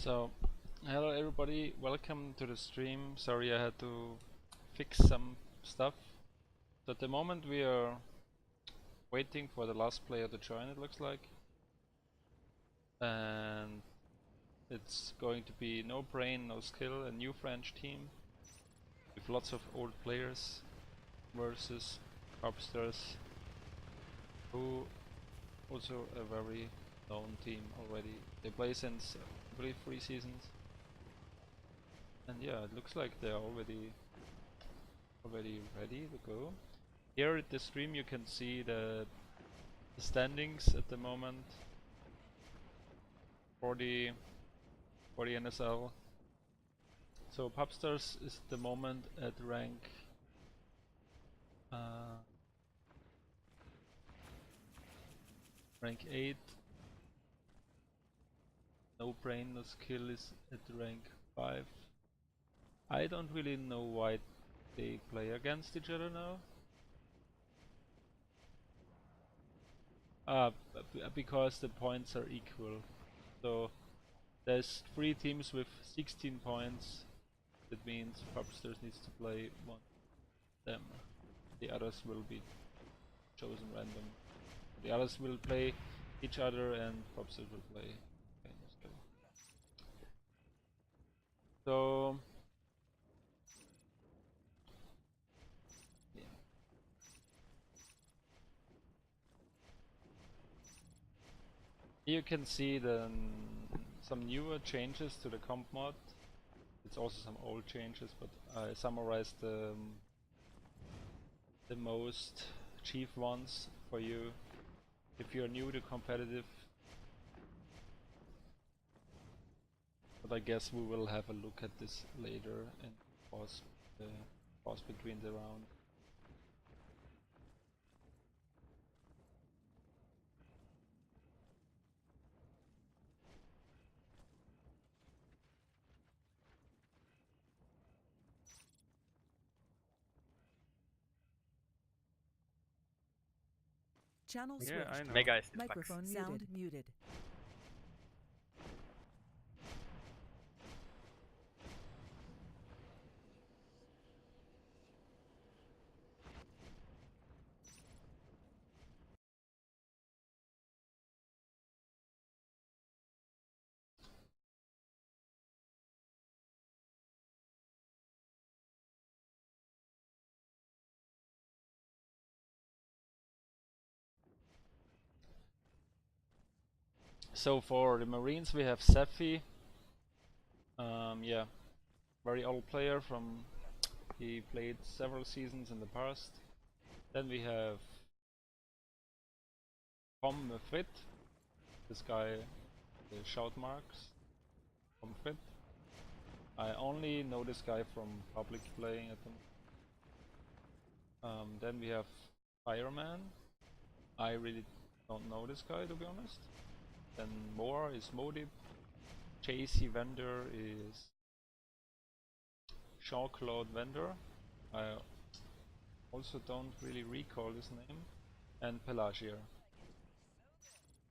So, hello everybody, welcome to the stream. Sorry I had to fix some stuff. So at the moment we are waiting for the last player to join, it looks like. And it's going to be no brain, no skill, a new French team with lots of old players versus pubstars, who also a very known team already. They play since I believe 3 seasons. And yeah, it looks like they're already ready to go. Here at the stream you can see the standings at the moment for the NSL. So pubstars is at the moment at rank 8. No brain, no skill is at rank 5. I don't really know why they play against each other now. Because the points are equal. So there's 3 teams with 16 points. That means pubstars needs to play one of them. The others will be chosen random. The others will play each other and pubstars will play. So yeah. You can see some newer changes to the comp mod. It's also some old changes, but I summarized the most chief ones for you if you're new to competitive. But I guess we will have a look at this later and pause between the round. Channel switched. Yeah, I know. Mega is the Microphone sound muted. So for the Marines we have Sephi. Yeah, very old player from, he played several seasons in the past. Then we have Tom Fit, this guy, the shout marks, Tom Fit. I only know this guy from public playing at the moment. Then we have Fireman. I really don't know this guy, to be honest. Then more is Modib. JC Vendor is Jean-Claude Vendor. I also don't really recall his name. And Pelagier.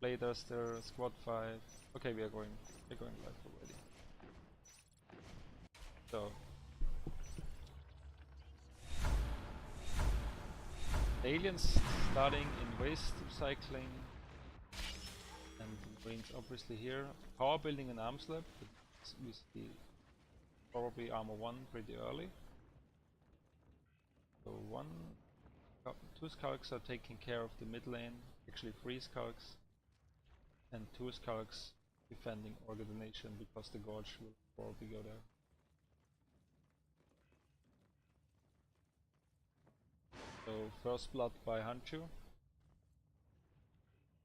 Playduster, Squad 5. Okay, we're going live already. So the aliens starting in waste recycling, and the Marines obviously here. Power building and arms lab, we see probably armor 1 pretty early. So 2 skulks are taking care of the mid lane, actually 3 skulks, and 2 skulks defending Orga Donation because the Gorge will probably go there. So first blood by Hanchu.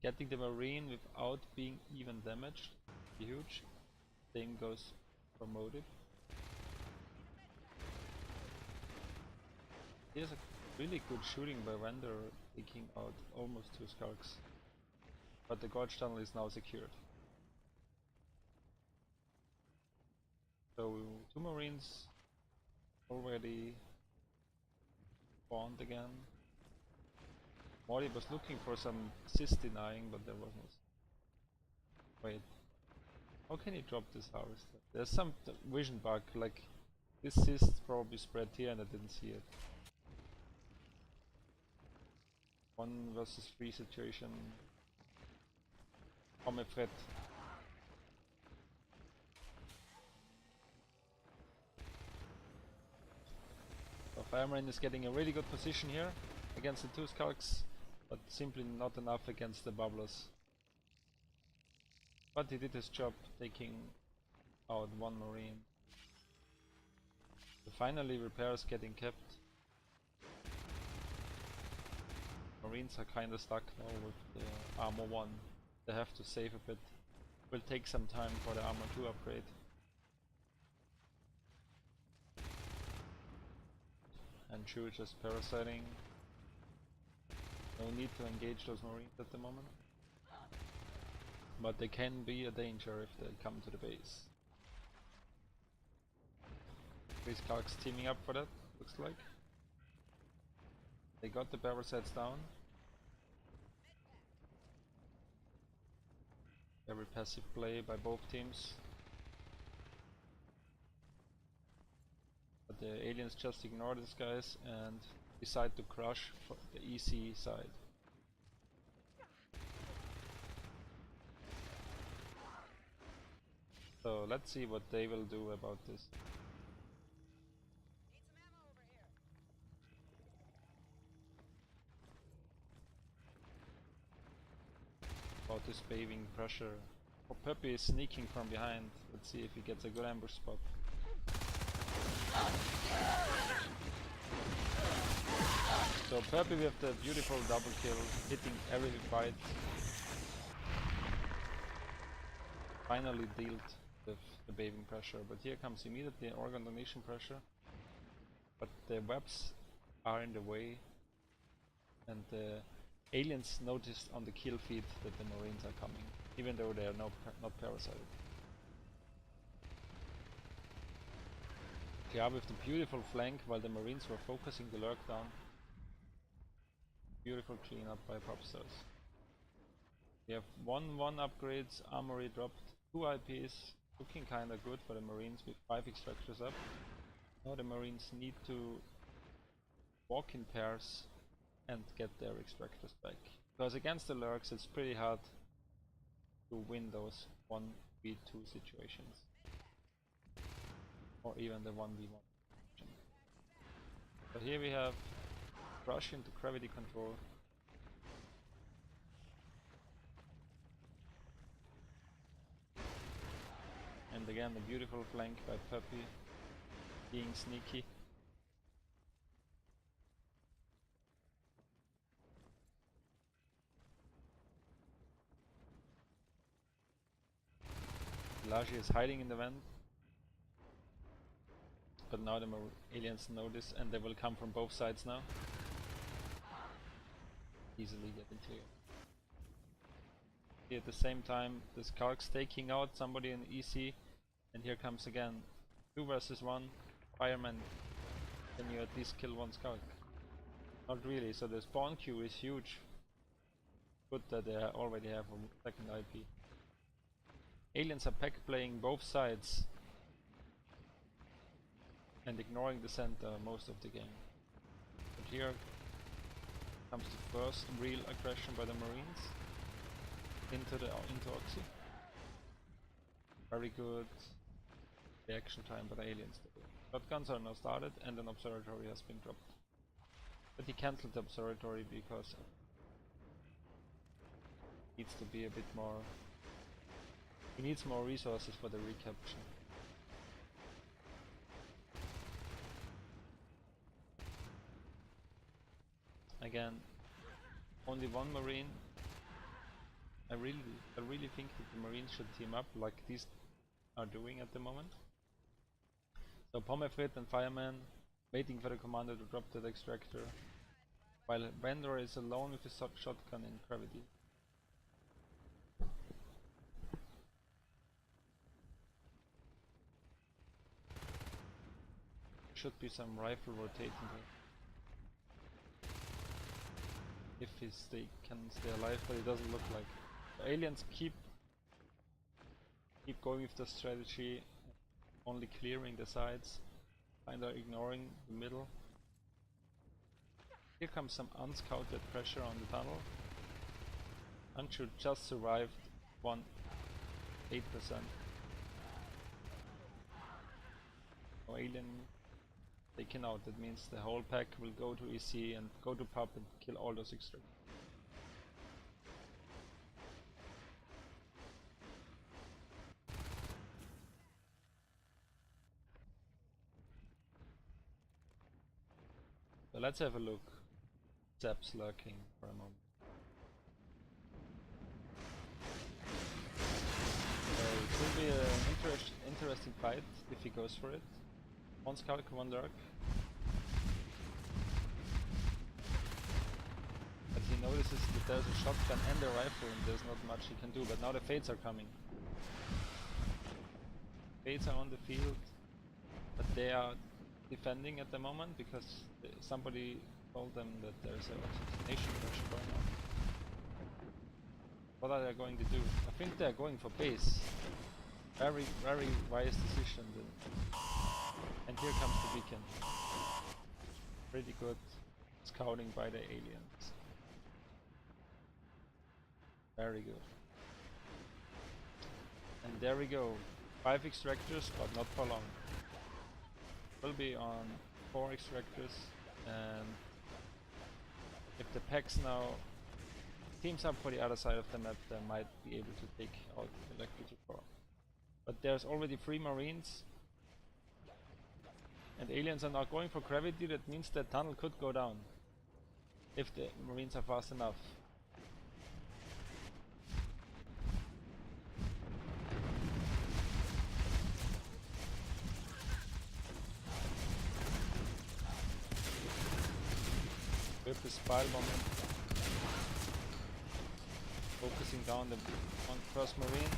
Getting the Marine without being even damaged, huge. Same goes for Modib. Here's a really good shooting by Vendor, taking out almost 2 skulks. But the Gorge tunnel is now secured. So 2 Marines already spawned again. Morty was looking for some sys denying, but there was no. Wait. How can he drop this harvester? There's some vision bug, like this is probably spread here and I didn't see it. 1 versus 3 situation. Pomme Fred. So Fireman is getting a really good position here against the 2 skulks, but simply not enough against the bubblers. But he did his job, taking out 1 marine. So finally repairs getting kept. Marines are kinda stuck now with the armor 1. They have to save a bit. Will take some time for the armor 2 upgrade. And Chu just parasiting. No need to engage those marines at the moment. But they can be a danger if they come to the base. 3 skulks teaming up for that, looks like. They got the parasites down. Very passive play by both teams. But the aliens just ignore these guys and decide to crush for the EC side. So let's see what they will do about this. About this paving pressure. Oh, Puppy is sneaking from behind. Let's see if he gets a good ambush spot. So Puppy with the beautiful double kill, hitting every bite. Finally dealt with the paving pressure, but here comes immediately organ donation pressure. But the webs are in the way, and the aliens noticed on the kill feed that the marines are coming, even though they are not parasited. Yeah, with the beautiful flank while the marines were focusing the lurk down. Beautiful cleanup by pubstars. We have 1-1 upgrades, armory dropped, 2 IPs, looking kinda good for the marines with 5 extractors up. Now the marines need to walk in pairs and get their extractors back. Because against the lurks it's pretty hard to win those 1v2 situations. Or even the 1v1. So here we have rush into gravity control. And again the beautiful flank by Puppy, being sneaky. Laji is hiding in the vent. But now the aliens know this and they will come from both sides now. Easily getting clear. Here at the same time the skulk's taking out somebody in EC, and here comes again 2 versus 1 fireman. Can you at least kill 1 skulk? Not really, so the spawn queue is huge. Good that they already have a second IP. Aliens are pack playing both sides and ignoring the center most of the game. But here comes the first real aggression by the marines into Oxy. Very good reaction time by the aliens. Shotguns are now started and an observatory has been dropped. But he cancelled the observatory because it needs to be a bit more. He needs more resources for the recapture. Again, only 1 marine. I really think that the marines should team up like these are doing at the moment. So Pomefrit and Fireman waiting for the commander to drop that extractor, while Vendor is alone with his shotgun in gravity. Should be some rifle rotating here. If they can stay alive, but it doesn't look like. The aliens keep keep going with the strategy, only clearing the sides, kinda ignoring the middle. Here comes some unscouted pressure on the tunnel. Hanchu just survived 8%. No alien taken out. That means the whole pack will go to EC and go to pub and kill all those extractors. So let's have a look. Zap's lurking for a moment. It will be an interesting fight if he goes for it. One scout, one lurk. But he notices that there's a shotgun and a rifle and there's not much he can do. But now the Fates are coming. Fates are on the field, but they are defending at the moment because somebody told them that there's an oxygenation pressure going on. What are they going to do? I think they're going for base. Very wise decision. And here comes the beacon. Pretty good scouting by the aliens. Very good. And there we go. 5 extractors, but not for long. Will be on 4 extractors, and if the packs now teams up for the other side of the map, they might be able to take out electrical core. But there's already 3 marines, and aliens are now going for gravity. That means the tunnel could go down if the marines are fast enough. With the spile moment, focusing down the first marine.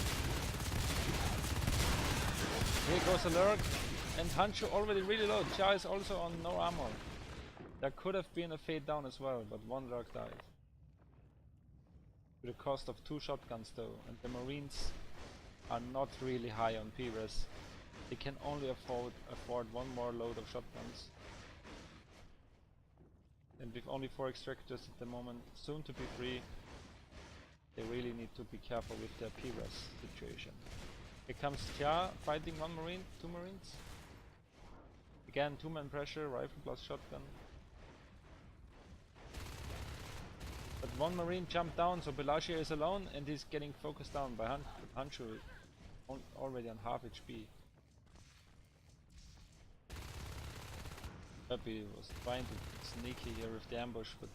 Here goes a lurk, and Hancho already really low. Jia is also on no armor. There could have been a fade down as well, but one lurk died. To the cost of 2 shotguns though, and the marines are not really high on PRES. They can only afford one more load of shotguns. And with only 4 extractors at the moment, soon to be 3, they really need to be careful with their PRES situation. Here comes Jia fighting 1 marine, 2 marines. Again, 2-man pressure, rifle plus shotgun. But 1 marine jumped down, so Belagia is alone and he's getting focused down by Hancho, already on half HP. Peppy was trying to sneaky here with the ambush, but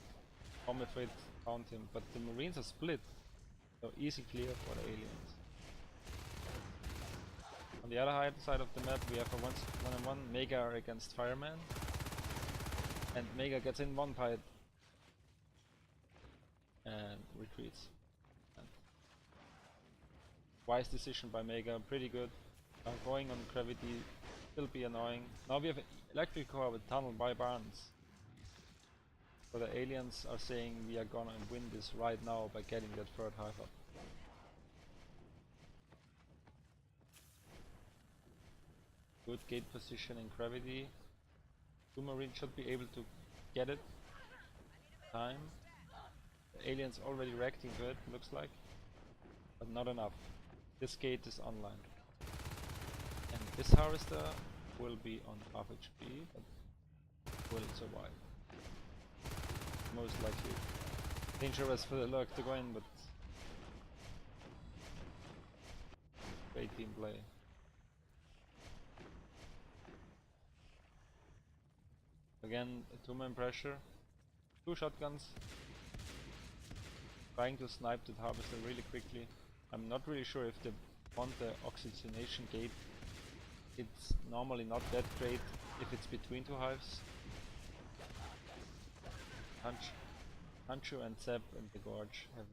Omifate found him. But the marines are split, so easy clear for the aliens. On the other side of the map we have a 1-on-1 Mega against Fireman, and Mega gets in one fight and retreats. And wise decision by Mega, pretty good. Going on gravity will be annoying. Now we have an electric core with tunnel by Barnes. So the aliens are saying we are gonna win this right now by getting that 3rd hive up. Good gate position in gravity. 2 marines should be able to get it. Time. The aliens already reacting good, looks like. But not enough. This gate is online. And this harvester will be on half HP, but will survive. Most likely. Dangerous for the lurk to go in, but great team play. Again, a 2-man pressure. 2 shotguns. Trying to snipe the harvester really quickly. I'm not really sure if they want the oxygenation gate. It's normally not that great if it's between 2 hives. Hancho and Zep and the Gorge have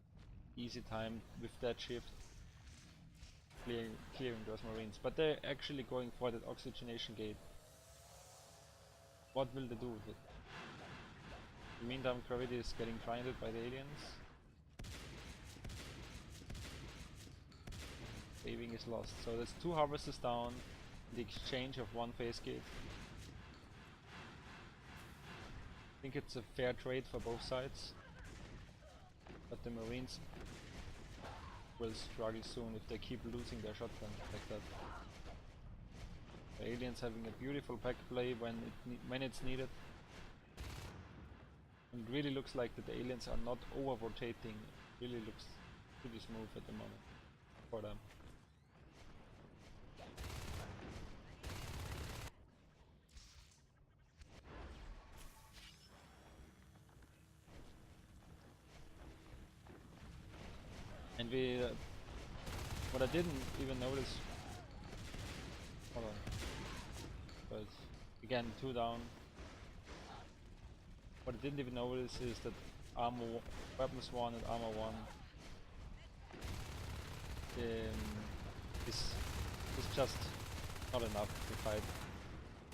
easy time with that shift clearing those marines, but they're actually going for that oxygenation gate. What will they do with it? In the meantime, gravity is getting grinded by the aliens. Paving is lost. So there's 2 harvesters down in the exchange of 1 phase gate. I think it's a fair trade for both sides. But the Marines will struggle soon if they keep losing their shotgun like that. The aliens having a beautiful pack play when it's needed. It really looks like that the aliens are not over rotating. It really looks pretty smooth at the moment for them. And we, what I didn't even notice, hold on, but again 2 down. What I didn't even notice is that weapons 1 and armor 1 is just not enough to fight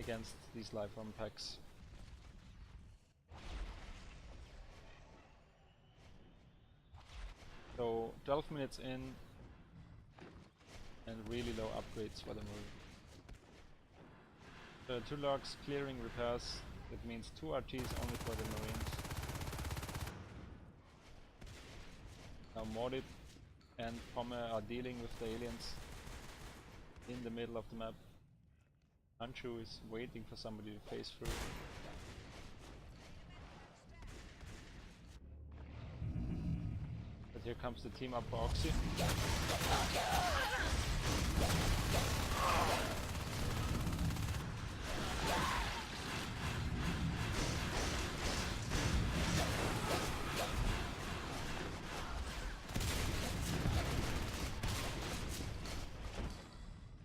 against these life run packs. So 12 minutes in and really low upgrades for the Marine. 2 logs clearing repairs, that means 2 RTs only for the Marines. Now Mordip and Pomme are dealing with the aliens in the middle of the map. Hanchu is waiting for somebody to phase through. But here comes the team up for Oxy.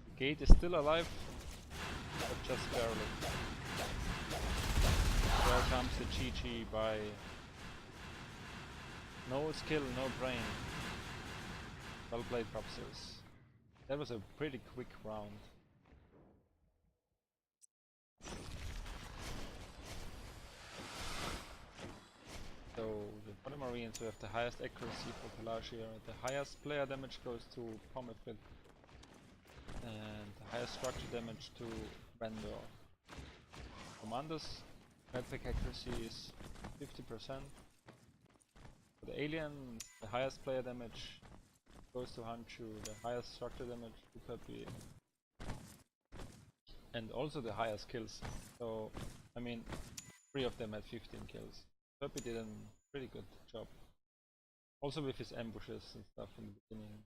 The gate is still alive, but just barely. There comes the GG by no skill, no brain. Well played, pubstars. That was a pretty quick round. So the Polymarines who have the highest accuracy for Pelagia, the highest player damage goes to Pomefit, and the highest structure damage to Vendor. Commanders, pack accuracy is 50%. For the alien, the highest player damage goes to Hanchu, the highest structure damage to Pepe, and also the highest kills. So, I mean, 3 of them had 15 kills. Pepe did a pretty good job. Also with his ambushes and stuff in the beginning.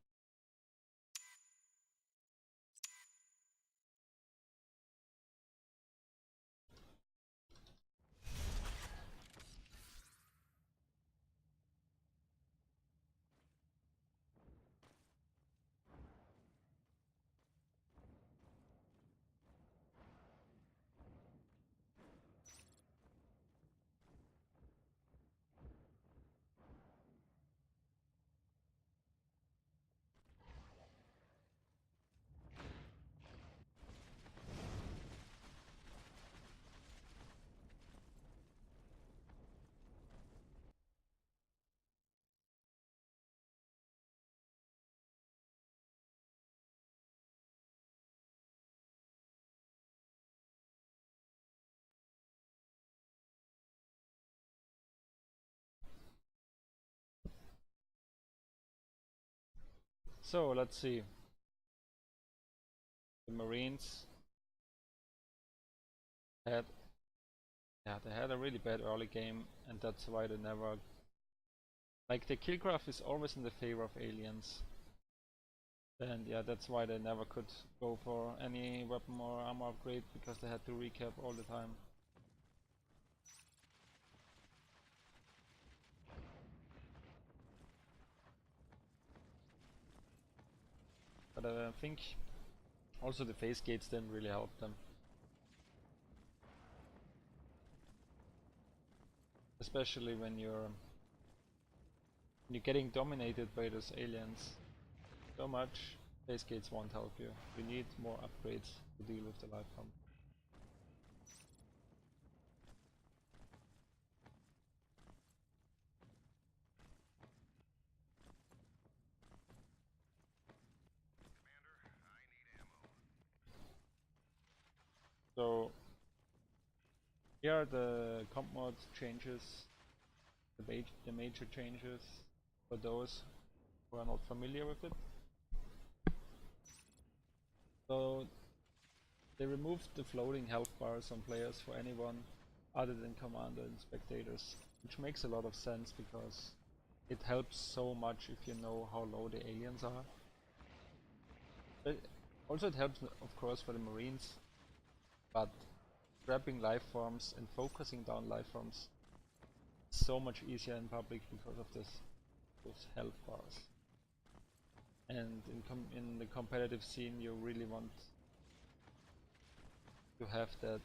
So let's see. The Marines had they had a really bad early game, and that's why they never, like, the kill graph is always in the favor of aliens. And yeah, that's why they never could go for any weapon or armor upgrade, because they had to recap all the time. But I think also the phase gates didn't really help them. Especially when you're getting dominated by those aliens so much, phase gates won't help you. You need more upgrades to deal with the life form. Here are the comp mod changes, the major changes for those who are not familiar with it. So they removed the floating health bars on players for anyone other than commander and spectators, which makes a lot of sense because it helps so much if you know how low the aliens are. But also it helps of course for the marines, but grabbing life forms and focusing down life forms is so much easier in public because of those health bars. And in the competitive scene you really want to have that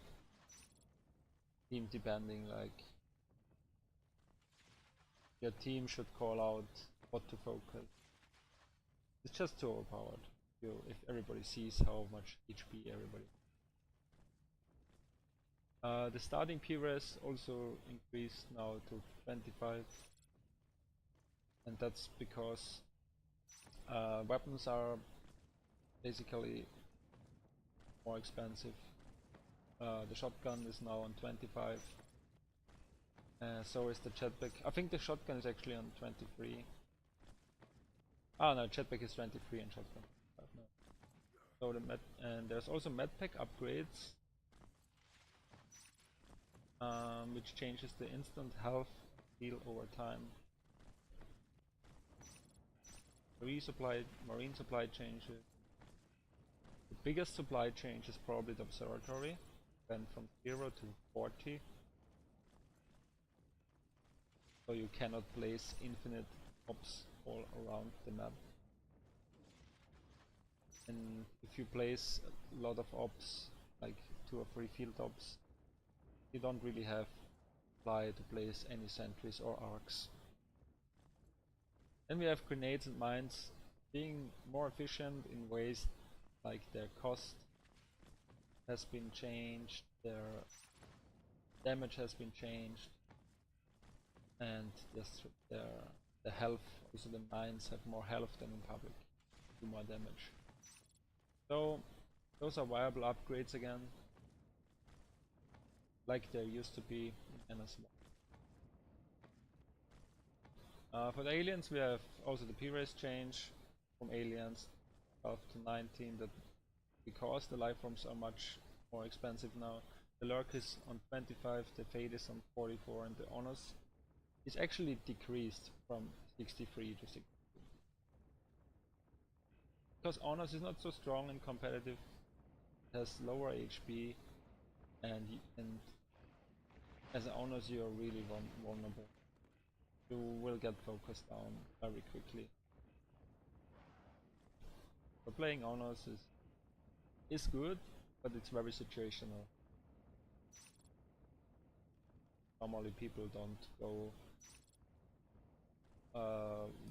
team depending, like your team should call out what to focus. It's just too overpowered if everybody sees how much HP everybody. The starting PRES also increased now to 25, and that's because weapons are basically more expensive. The shotgun is now on 25, so is the jetpack. I think the shotgun is actually on 23. Ah no, jetpack is 23 and shotgun. No. So and there's also medpack upgrades, which changes the instant health heal over time. Marine supply changes. The biggest supply change is probably the observatory, went from 0 to 40. So you cannot place infinite ops all around the map. And if you place a lot of ops, like 2 or 3 field ops, you don't really have supply to place any sentries or arcs. Then we have grenades and mines being more efficient in ways like their cost has been changed, their damage has been changed, and the health, also the mines have more health than in public, do more damage. So those are viable upgrades again, like there used to be in NS1. For the aliens we have also the P-race change from aliens 12 to 19, that because the life forms are much more expensive now. The lurk is on 25, the fade is on 44, and the honors is actually decreased from 63 to 60. Because honors is not so strong and competitive, it has lower HP, and as an honors you are really vulnerable. You will get focused down very quickly. So playing honors is good, but it's very situational. Normally people don't go,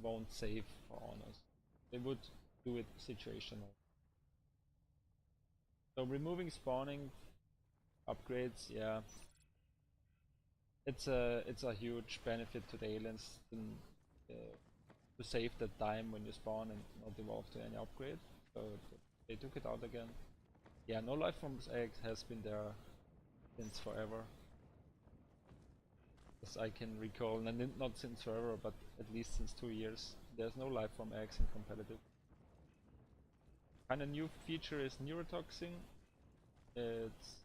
won't save for honors. They would do it situational. So removing spawning upgrades, yeah, it's a huge benefit to the aliens to save the time when you spawn and not evolve to any upgrade. So they took it out again. Yeah, no life forms egg has been there since forever, as I can recall, and not since forever, but at least since 2 years. There's no life form eggs in competitive. Kinda new feature is neurotoxin. It's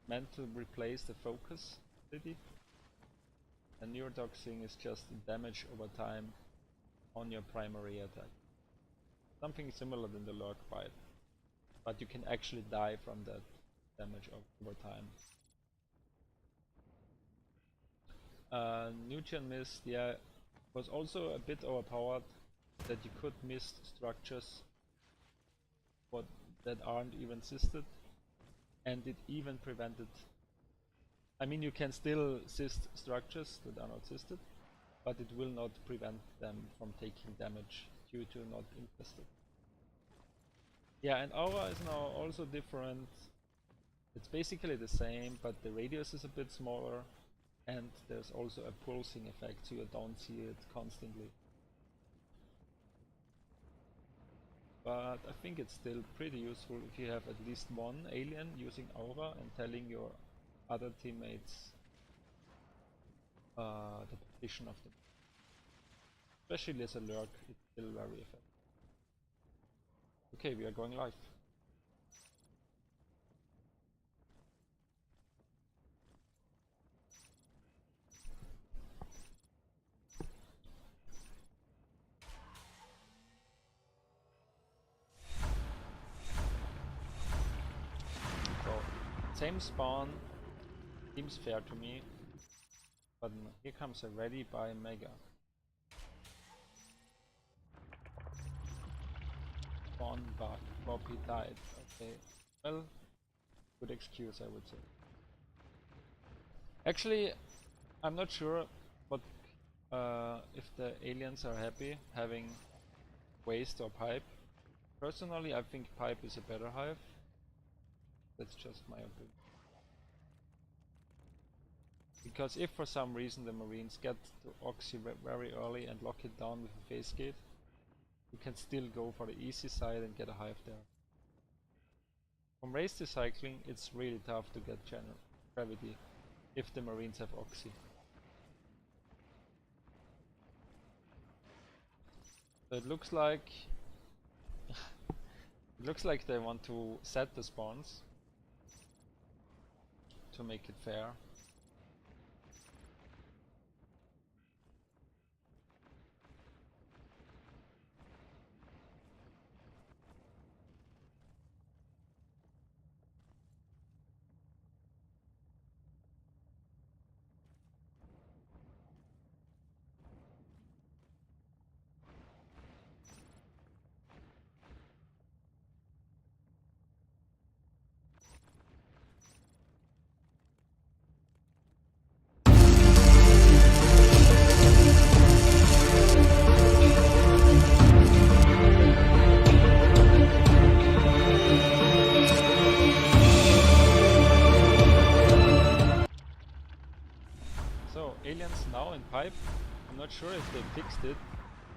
meant to replace the focus ability. And neurotoxin is just damage over time on your primary attack. Something similar than the lurk bite, but you can actually die from that damage over time. Nutrient mist, yeah, was also a bit overpowered, that you could miss structures that aren't even sisted, and it even prevented. I mean, you can still sist structures that are not sisted, but it will not prevent them from taking damage due to not infested. Yeah, and aura is now also different. It's basically the same, but the radius is a bit smaller, and there's also a pulsing effect, so you don't see it constantly. But I think it's still pretty useful if you have at least one alien using aura and telling your other teammates the position of them. Especially as a lurk, it's still very effective. Okay, we are going live. So, same spawn, seems fair to me, but here comes a ready by Mega. Spawn but Bobby died. Okay, well, good excuse I would say. Actually, I'm not sure, but if the aliens are happy having waste or pipe. Personally, I think pipe is a better hive. That's just my opinion. Because if for some reason the Marines get to Oxy very early and lock it down with a phase gate, you can still go for the easy side and get a hive there. From race recycling, it's really tough to get general gravity if the Marines have Oxy. So it looks like they want to set the spawns to make it fair. So aliens now in pipe. I'm not sure if they fixed it.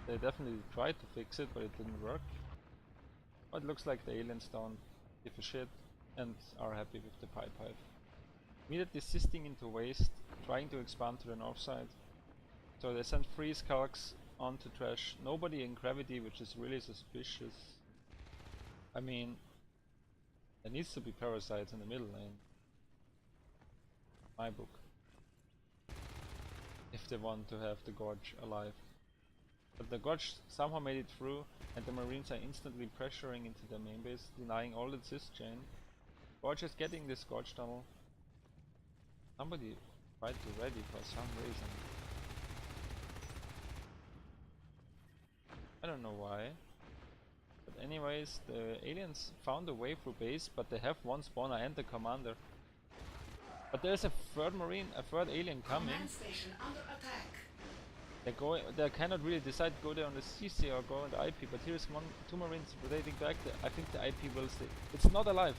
They definitely tried to fix it, but it didn't work. But it looks like the aliens don't give a shit and are happy with the pipe hive. Immediately desisting into waste, trying to expand to the north side. So they sent 3 skulks onto trash. Nobody in gravity, which is really suspicious. I mean, there needs to be parasites in the middle lane. My book. If they want to have the Gorge alive. But the Gorge somehow made it through, and the Marines are instantly pressuring into their main base, denying all the cis chain. Gorge is getting this Gorge tunnel. Somebody tried to ready for some reason. I don't know why. But anyways, the aliens found a way through base, but they have one spawner and the commander. But there's a third marine, a third alien coming. Station under attack. They cannot really decide to go there on the CC or go on the IP, but here's 2 marines rotating back. I think the IP will stay. It's not alive.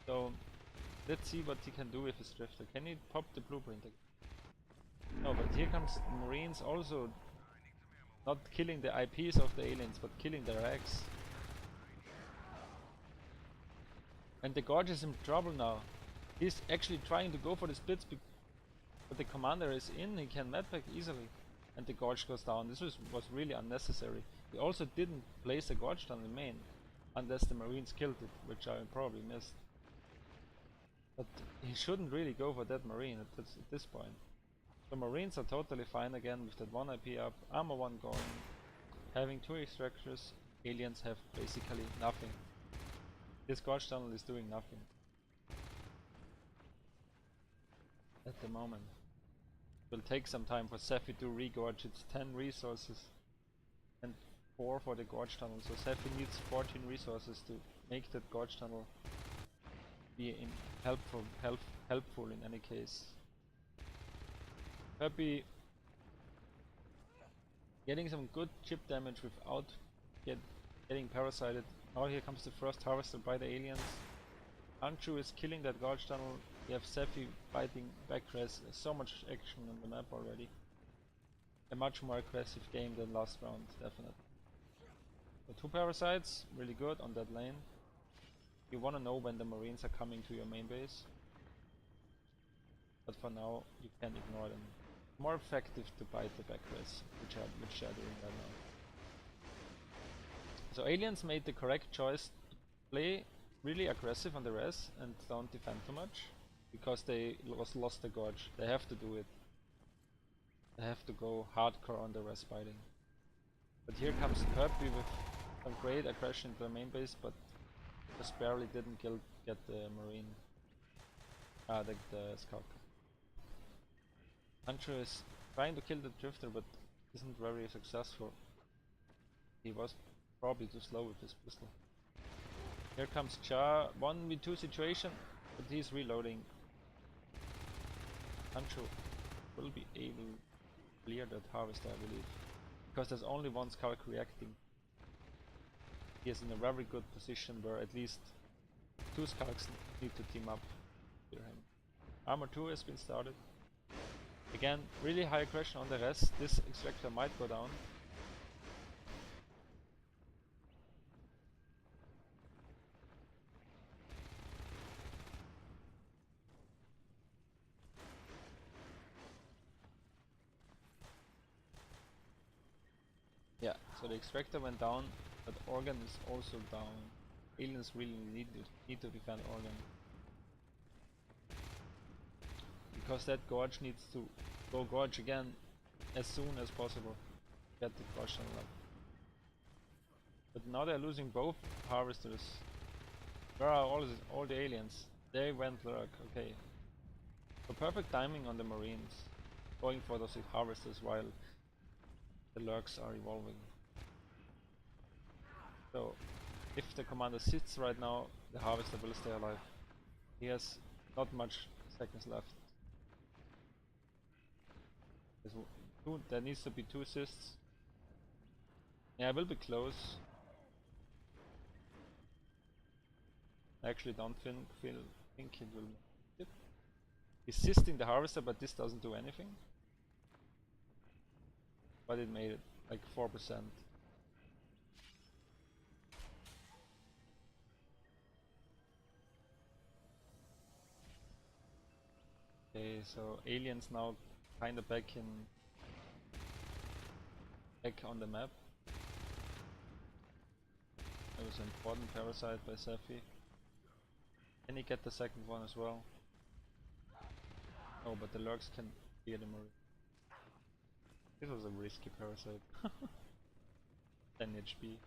So let's see what he can do with his drifter. Can he pop the blueprint again? No, but here comes the marines also not killing the IPs of the aliens, but killing their eggs. And the Gorge is in trouble now. He's actually trying to go for the splits, but the commander is in, he can medpack easily. And the Gorge goes down. This was really unnecessary. He also didn't place a Gorge down in main, unless the Marines killed it, which I probably missed. But he shouldn't really go for that Marine at this point. The Marines are totally fine again with that 1 IP up, armor 1 going, having 2 extractors. Aliens have basically nothing. This Gorge tunnel is doing nothing at the moment. It will take some time for Sephi to regorge its 10 resources and 4 for the Gorge tunnel, so Sephi needs 14 resources to make that Gorge tunnel be helpful in any case. Happy getting some good chip damage without getting parasited. Now here comes the first harvester by the aliens. Anchu is killing that Gorge tunnel. We have Sephi fighting backres. So much action on the map already. A much more aggressive game than last round, definitely. So 2 parasites, really good on that lane. You want to know when the Marines are coming to your main base. But for now, you can ignore them. More effective to bite the back res, which they are doing right now. So aliens made the correct choice to play really aggressive on the res and don't defend too much, because they lost the gorge. They have to do it. They have to go hardcore on the res biting. But here comes Kirby with some great aggression into the main base, but just barely didn't get the Marine. The Scout. Ancho is trying to kill the Drifter, but isn't very successful. He was probably too slow with his pistol. Here comes Cha, 1v2 situation, but he's reloading. Ancho will be able to clear that harvester, I believe, because there's only one Scout reacting. He is in a very good position where at least 2 Scouts need to team up to him. Armor 2 has been started. Again, really high aggression on the rest. This extractor might go down. Yeah, so the extractor went down, but Organ is also down. Aliens really need to defend Organ, because that gorge needs to go gorge again as soon as possible. Get the crush on left. But now they're losing both harvesters. Where are all the aliens? They went lurk. Okay. So perfect timing on the Marines, going for those harvesters while the lurks are evolving. So if the commander sits right now, the harvester will stay alive. He has not much seconds left. There needs to be 2 assists. Yeah, I will be close. I actually don't think it will make it. Assisting the harvester, but this doesn't do anything. But it made it like 4%. Okay, so aliens now kinda back on the map. That was an important parasite by Sephi. Can he get the second one as well? Oh, but the lurks can clear the Marine. This was a risky parasite. 10 HP.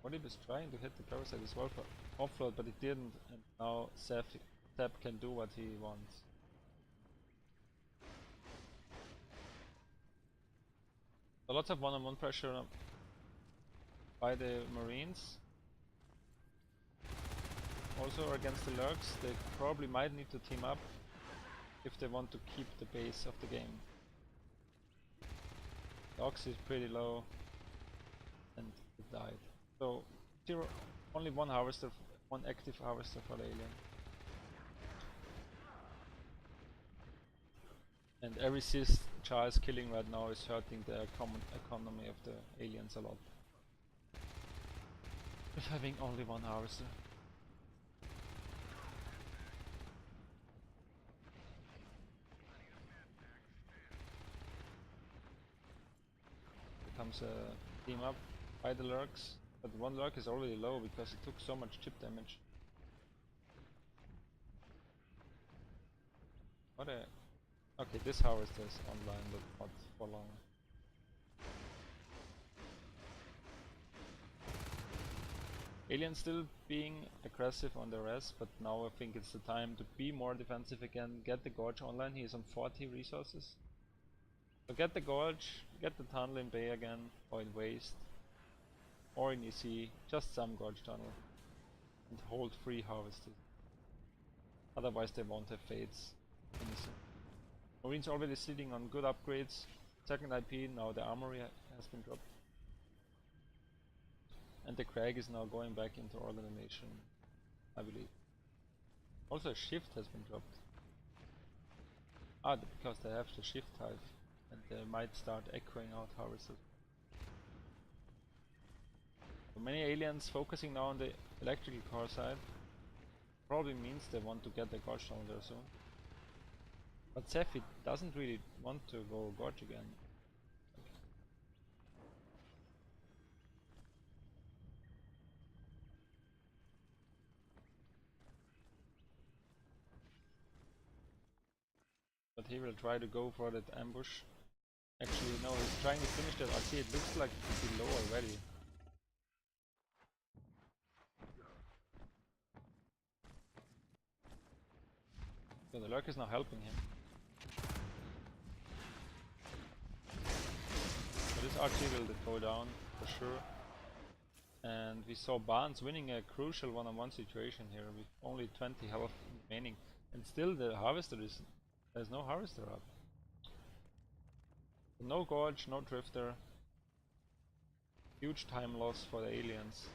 What he was trying to hit the parasite as well for offload, but it didn't, and now Sep can do what he wants. So lots of one-on-one pressure by the Marines. Also against the lurks, they probably might need to team up if they want to keep the base of the game. The Ox is pretty low and it died. So only one harvester, one active harvester for the alien. And every assist Char is killing right now is hurting the common economy of the aliens a lot. With having only one harvester. Here comes a team up by the lurks, but one lurk is already low because it took so much chip damage. What a... Okay, this harvester is online, but not for long. Alien still being aggressive on the res, but now I think it's the time to be more defensive again. Get the Gorge online, he is on 40 resources. So get the Gorge, get the tunnel in Bay again, or in Waste, or in EC, just some Gorge tunnel. And hold 3 harvesters. Otherwise they won't have Fates. Marines already sitting on good upgrades. Second IP, now the armory has been dropped. And the Crag is now going back into organization, I believe. Also a shift has been dropped. Because they have the shift hive, and they might start echoing out harvesters. Many aliens focusing now on the electrical core side. Probably means they want to get the Gorge down there soon. But Sephi doesn't really want to go Gorge again. But he will try to go for that ambush. Actually, no, he's trying to finish that RC. It looks like it's below already. So the Lurk is now helping him. So this RC will go down for sure. And we saw Barnes winning a crucial one-on-one situation here with only 20 health remaining. And still the Harvester is... there's no Harvester up. No Gorge, no Drifter. Huge time loss for the aliens.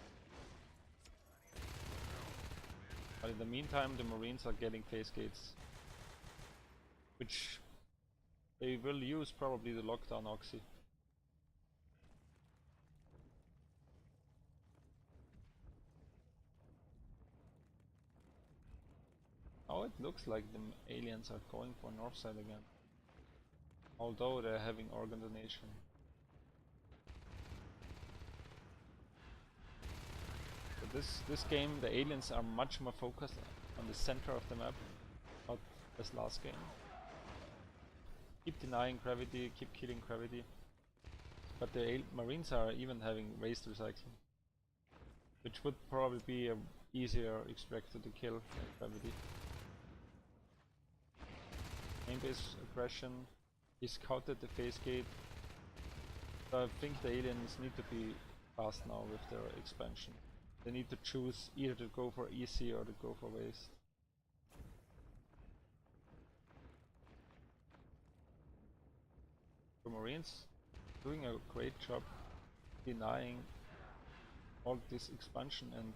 But in the meantime the Marines are getting phase gates. Which they will use probably to lock down Oxy. Now it looks like the aliens are going for north side again. Although they're having organ donation. So this game the aliens are much more focused on the center of the map, not as last game. Keep denying gravity, keep killing gravity. But the Marines are even having raised recycling. Which would probably be a easier expected to kill than gravity. Main base aggression. He scouted the phase gate. So I think the aliens need to be fast now with their expansion. They need to choose either to go for EC or to go for waste. The Marines doing a great job denying all this expansion and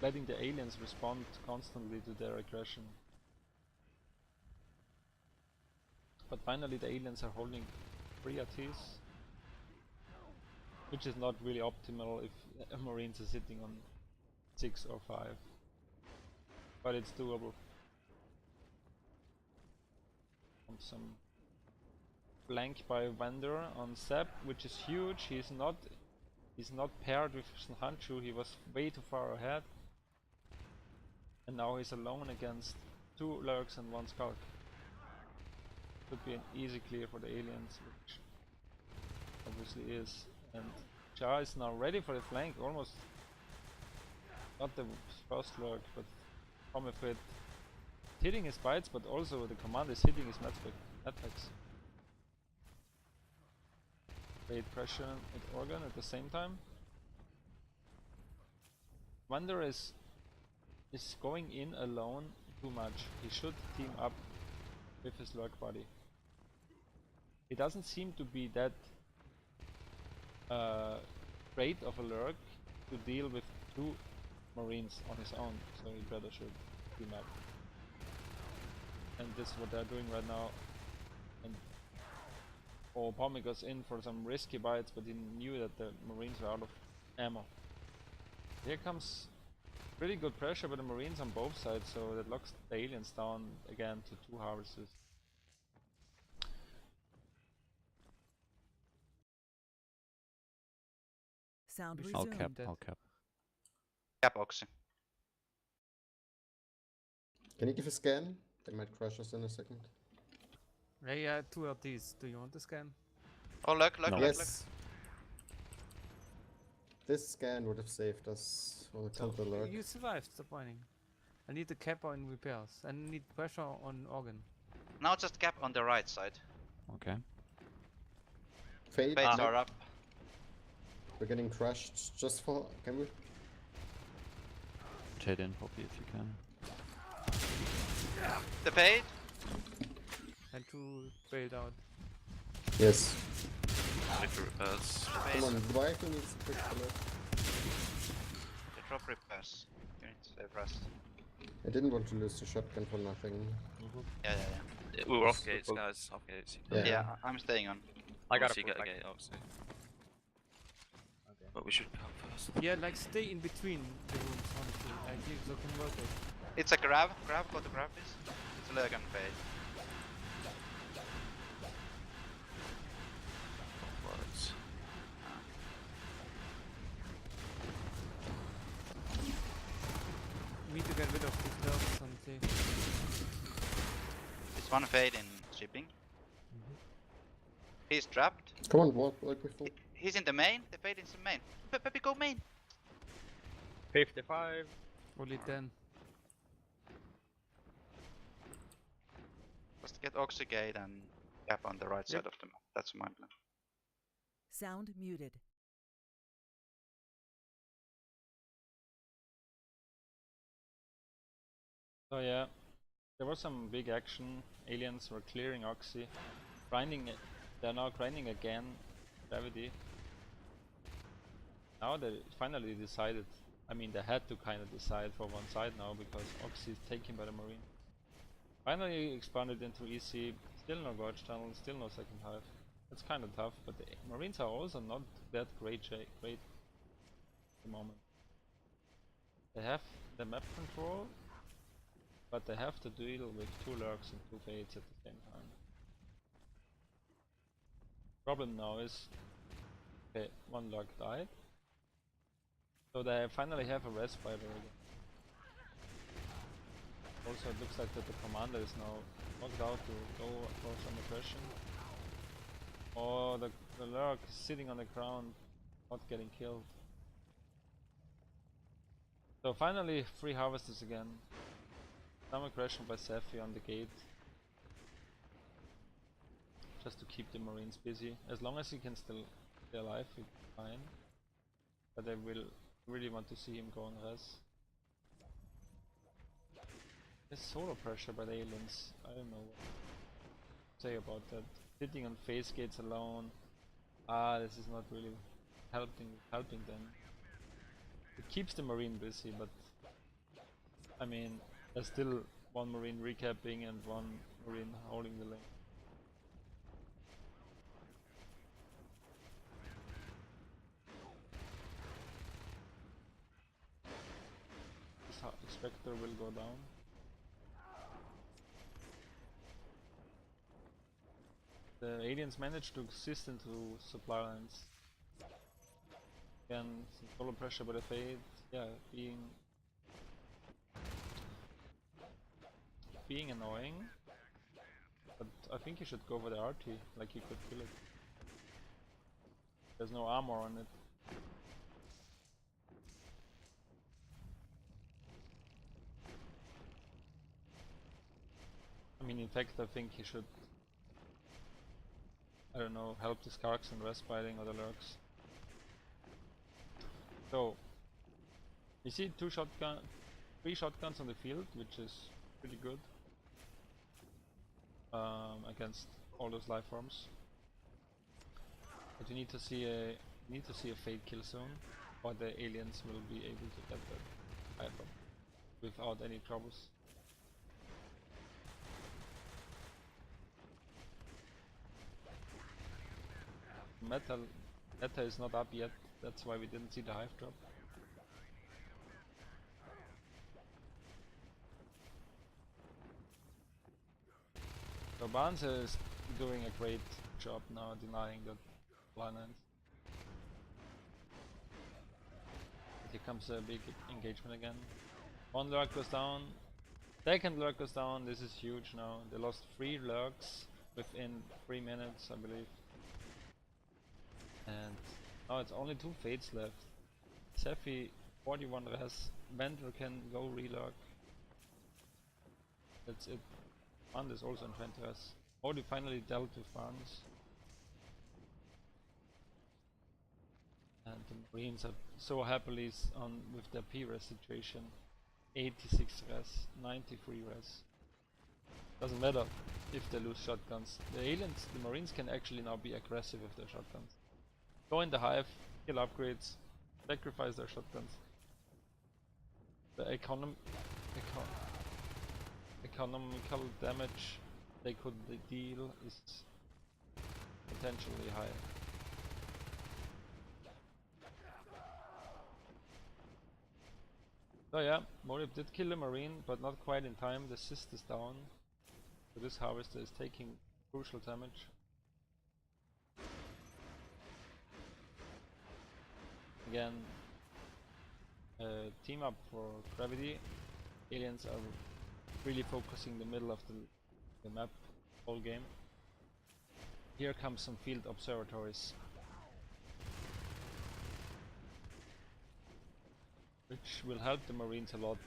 letting the aliens respond constantly to their aggression. But finally the aliens are holding 3 ATs, which is not really optimal if Marines are sitting on 6 or 5, but it's doable. And some flank by Vander on Sep, which is huge. He's not paired with Hanchu. He was way too far ahead, and now he's alone against 2 Lurks and 1 Skulk. Could be an easy clear for the aliens, which obviously is. And Jar is now ready for the flank, almost not the first Lurk, but Comifit hitting his bites, but also the command is hitting his medpacks. Great pressure at Organ at the same time. Wander is going in alone too much. He should team up with his Lurk buddy. He doesn't seem to be that great of a Lurk to deal with 2 Marines on his own, so he better should team up. And this is what they're doing right now. And Pommy goes in for some risky bites, but he knew that the Marines were out of ammo. Here comes pretty good pressure by the Marines on both sides, so that locks the aliens down again to 2 harvesters. Sound I'll resumed. cap. Cap Oxy. Can you give a scan? They might crush us in a second. Yeah, 2 LTs. Do you want the scan? Oh, look. Yes. This scan would have saved us for the counter Lurk. You survived, stop whining. I need the cap on repairs. I need pressure on organ. Now just cap on the right side. Okay. Fade. Fades are up. We're getting crushed just for... Can we? Trade in Poppy if you can. The fade. And 2 bailed out. Yes. Repairs. Come on, Viking needs to push the left. The drop repairs. You need to save rest. I didn't want to lose the shotgun for nothing. Yeah. We were off gates, guys. Off gates. Yeah. Yeah, I'm staying on. I got a gate, obviously. But we should come first. Yeah, like stay in between the rooms, honestly. Like you can rotate. It's a grab. Grab, go to grab this. It's a Lurgan fade. Words. We need to get rid of these lurks and see. It's one fade in shipping. He's trapped. Come on, walk like before. He's in the main. The fade is in main. Pepe, go main. 55. Only 10. Just get Oxygate and cap on the right side of the map. That's my plan. Sound muted. So yeah, there was some big action. Aliens were clearing Oxy, grinding it. They're now grinding again. Gravity. Now they finally decided. I mean, they had to kind of decide for one side now because Oxy is taken by the Marine. Finally expanded into EC. Still no Gorge Tunnel. Still no second hive. It's kind of tough, but the Marines are also not that great at the moment. They have the map control, but they have to deal with 2 lurks and 2 fades at the same time. Problem now is, okay, 1 lurk died, so they finally have a respiter again. Also, it looks like that the commander is now knocked out to go for some aggression. Or the lurk is sitting on the ground, not getting killed. So finally, 3 harvesters again. Some aggression by Sephi on the gate. Just to keep the Marines busy. As long as he can still stay alive, it's fine. But I will really want to see him go on res. There's solar pressure by the aliens. I don't know what to say about that. Sitting on phase gates alone. This is not really helping them. It keeps the Marine busy, but I mean, there's still 1 Marine recapping and 1 Marine holding the lane. This Spectre will go down. The aliens managed to assist into supply lines. Again, some solar pressure by the fade. Yeah, being annoying. But I think you should go for the RT, like you could kill it. There's no armor on it. I mean, in fact, I think he should, I don't know, help the Skarks and respiting or the lurks. So, you see 3 shotguns on the field, which is pretty good against all those life forms. But you need to see a fade kill soon, or the aliens will be able to get the life form without any troubles. Meta is not up yet, that's why we didn't see the hive drop. So Barnes is doing a great job now denying that blind ends. Here comes a big engagement again. 1 lurk goes down, 2nd lurk goes down. This is huge now. They lost 3 lurks within 3 minutes, I believe. And now it's only 2 fades left. Sephi 41 res, Vendor can go relurk. That's it. Band is also in 20 res. Modi finally dealt with Barnes. And the Marines are so happily on with their P-res situation. 86 res, 93 res. Doesn't matter if they lose shotguns. The aliens, the Marines can actually now be aggressive with their shotguns. Go in the hive, kill upgrades, sacrifice their shotguns. The economical damage they could deal is potentially high. So yeah, Morib did kill the marine, but not quite in time. The cyst is down. So this harvester is taking crucial damage. Again, team up for gravity. Aliens are really focusing the middle of the map whole game. Here comes some field observatories, which will help the marines a lot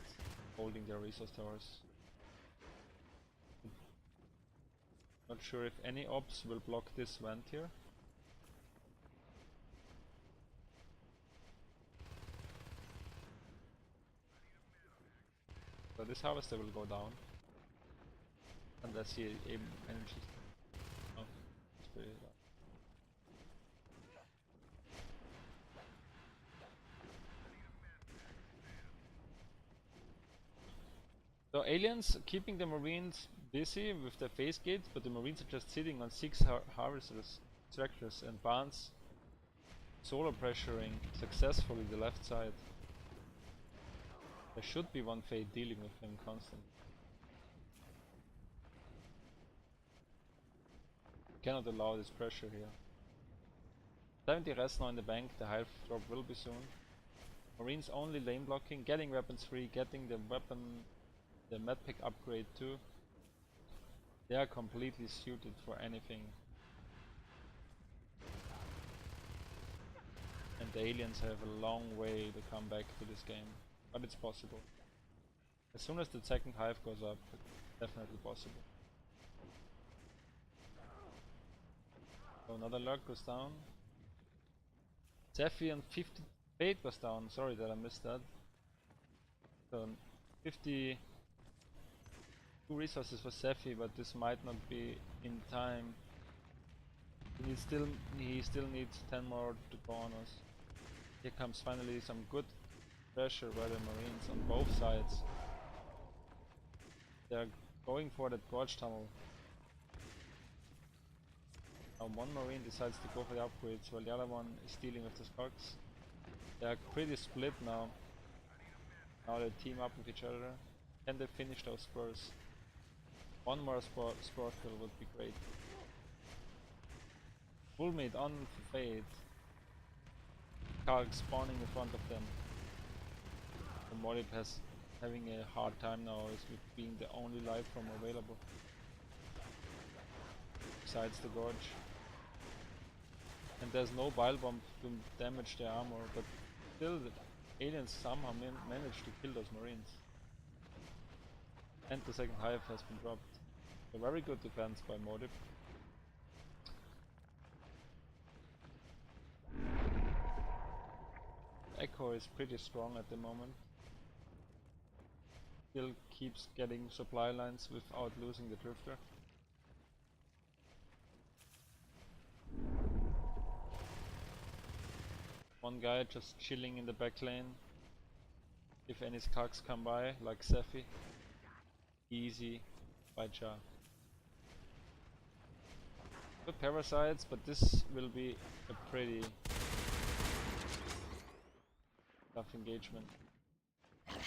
holding their resource towers. Not sure if any ops will block this vent here. So this harvester will go down unless he manages. Oh, it's pretty low. So aliens keeping the marines busy with their phase gates, but the marines are just sitting on 6 harvesters, tractors and barns, solar pressuring successfully the left side. There should be one Fade dealing with him constantly. Cannot allow this pressure here. 70 res now in the bank, the hive drop will be soon. Marines only lane blocking, getting weapons free, getting the medpick upgrade too. They are completely suited for anything. And the aliens have a long way to come back to this game. But it's possible. As soon as the second hive goes up, it's definitely possible. So another lurk goes down. Zephy and 50 Fate goes down. Sorry that I missed that. So 52 resources for Zephy, but this might not be in time. He still needs 10 more to go on us. Here comes finally some good pressure by the marines on both sides. They're going for that gorge tunnel. Now one marine decides to go for the upgrades while the other one is dealing with the sparks. They're pretty split now. Now they team up with each other. Can they finish those spurs? One more spore kill would be great. Bullmate on Fade. Karg spawning in front of them. The Morib has having a hard time now as with being the only life form available. Besides the gorge. And there's no bile bomb to damage their armor, but still the aliens somehow managed to kill those marines. And the second hive has been dropped. A very good defense by Morib. Echo is pretty strong at the moment. Still keeps getting supply lines without losing the drifter. One guy just chilling in the back lane. If any skulks come by, like Zephy. Easy by Jar. Good parasites, but this will be a pretty tough engagement. So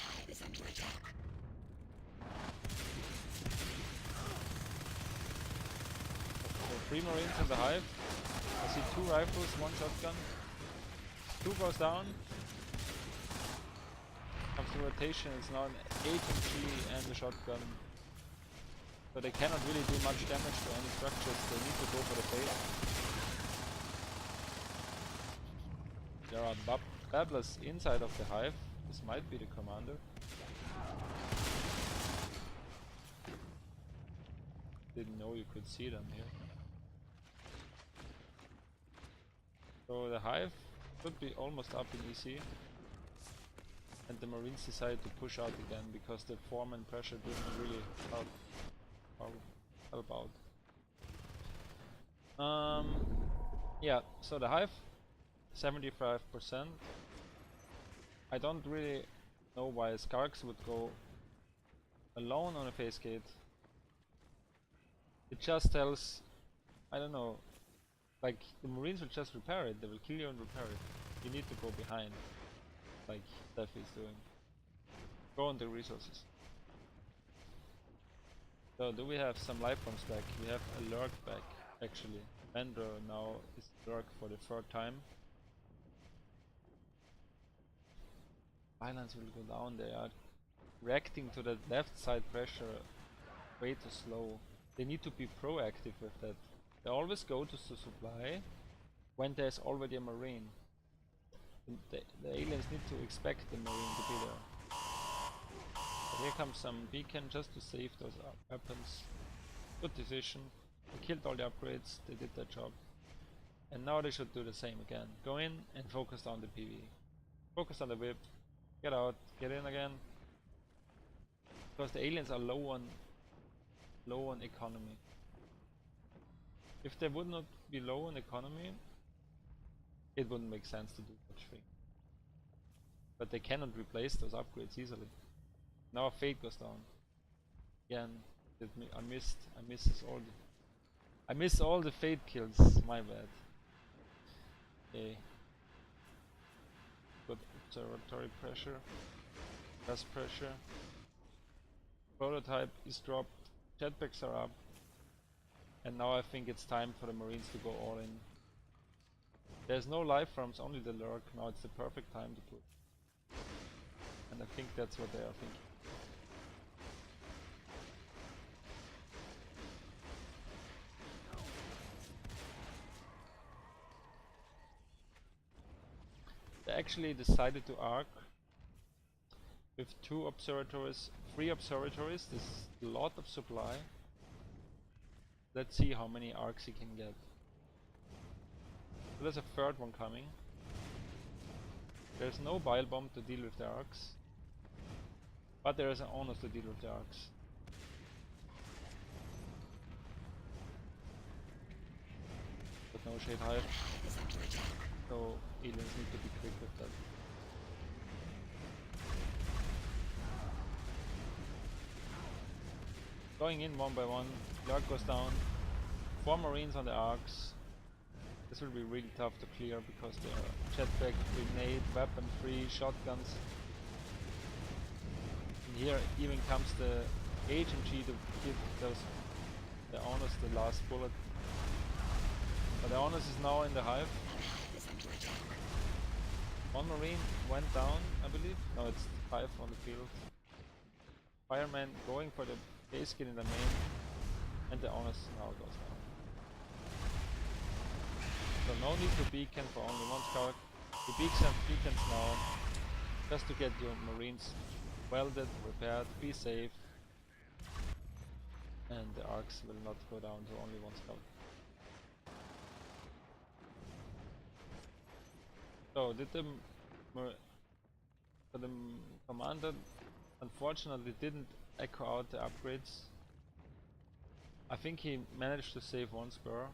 3 marines in the hive. I see 2 rifles, 1 shotgun. 2 goes down. Comes to rotation, it's now an 8MG and a shotgun. So they cannot really do much damage to any structures, they need to go for the base. There are babblers inside of the hive. This might be the commander. Didn't know you could see them here. So the hive should be almost up in EC. And the marines decided to push out again because the foreman pressure didn't really help out. Yeah, so the hive 75%. I don't really know why Skarks would go alone on a phase gate. It just tells, I don't know, like the marines will just repair it, they will kill you and repair it. You need to go behind, like Steph is doing. Go on the resources. So do we have some life forms back? We have a lurk back actually. Mando now is lurk for the third time. Violence will go down. They are reacting to the left side pressure way too slow. They need to be proactive with that. They always go to the supply when there's already a marine. The aliens need to expect the marine to be there. But here comes some beacon just to save those weapons. Good decision. They killed all the upgrades, they did their job. And now they should do the same again. Go in and focus on the PV. Focus on the whip. Get out, get in again. Because the aliens are low on economy. If they would not be low on economy, it wouldn't make sense to do such thing. But they cannot replace those upgrades easily. Now Fate goes down. Again, I miss all the Fate kills, my bad. Okay. Good observatory pressure. Gas pressure. Prototype is dropped. Jetpacks are up. And now I think it's time for the Marines to go all in. There's no life forms, only the lurk. Now it's the perfect time to put. And I think that's what they are thinking. They actually decided to arc with 2 observatories, 3 observatories. This is a lot of supply. Let's see how many arcs he can get. So there's a third one coming. There's no bile bomb to deal with the arcs, but there is an honest to deal with the arcs. But no shade hive. So aliens need to be quick with that. Going in one by one, lurk goes down. 4 marines on the arcs. This will be really tough to clear because they are jetpack, grenade, weapon free, shotguns. And here even comes the HMG to give the honest the last bullet. But the honest is now in the hive. 1 marine went down, I believe. No, it's 5 on the field. Fireman going for the base kill in the main, and the honest now goes down. So no need to beacon for only 1 scout. You beacons now just to get your marines welded, repaired, be safe, and the arcs will not go down to only 1 scout. So the commander unfortunately didn't echo out the upgrades. I think he managed to save 1 spur,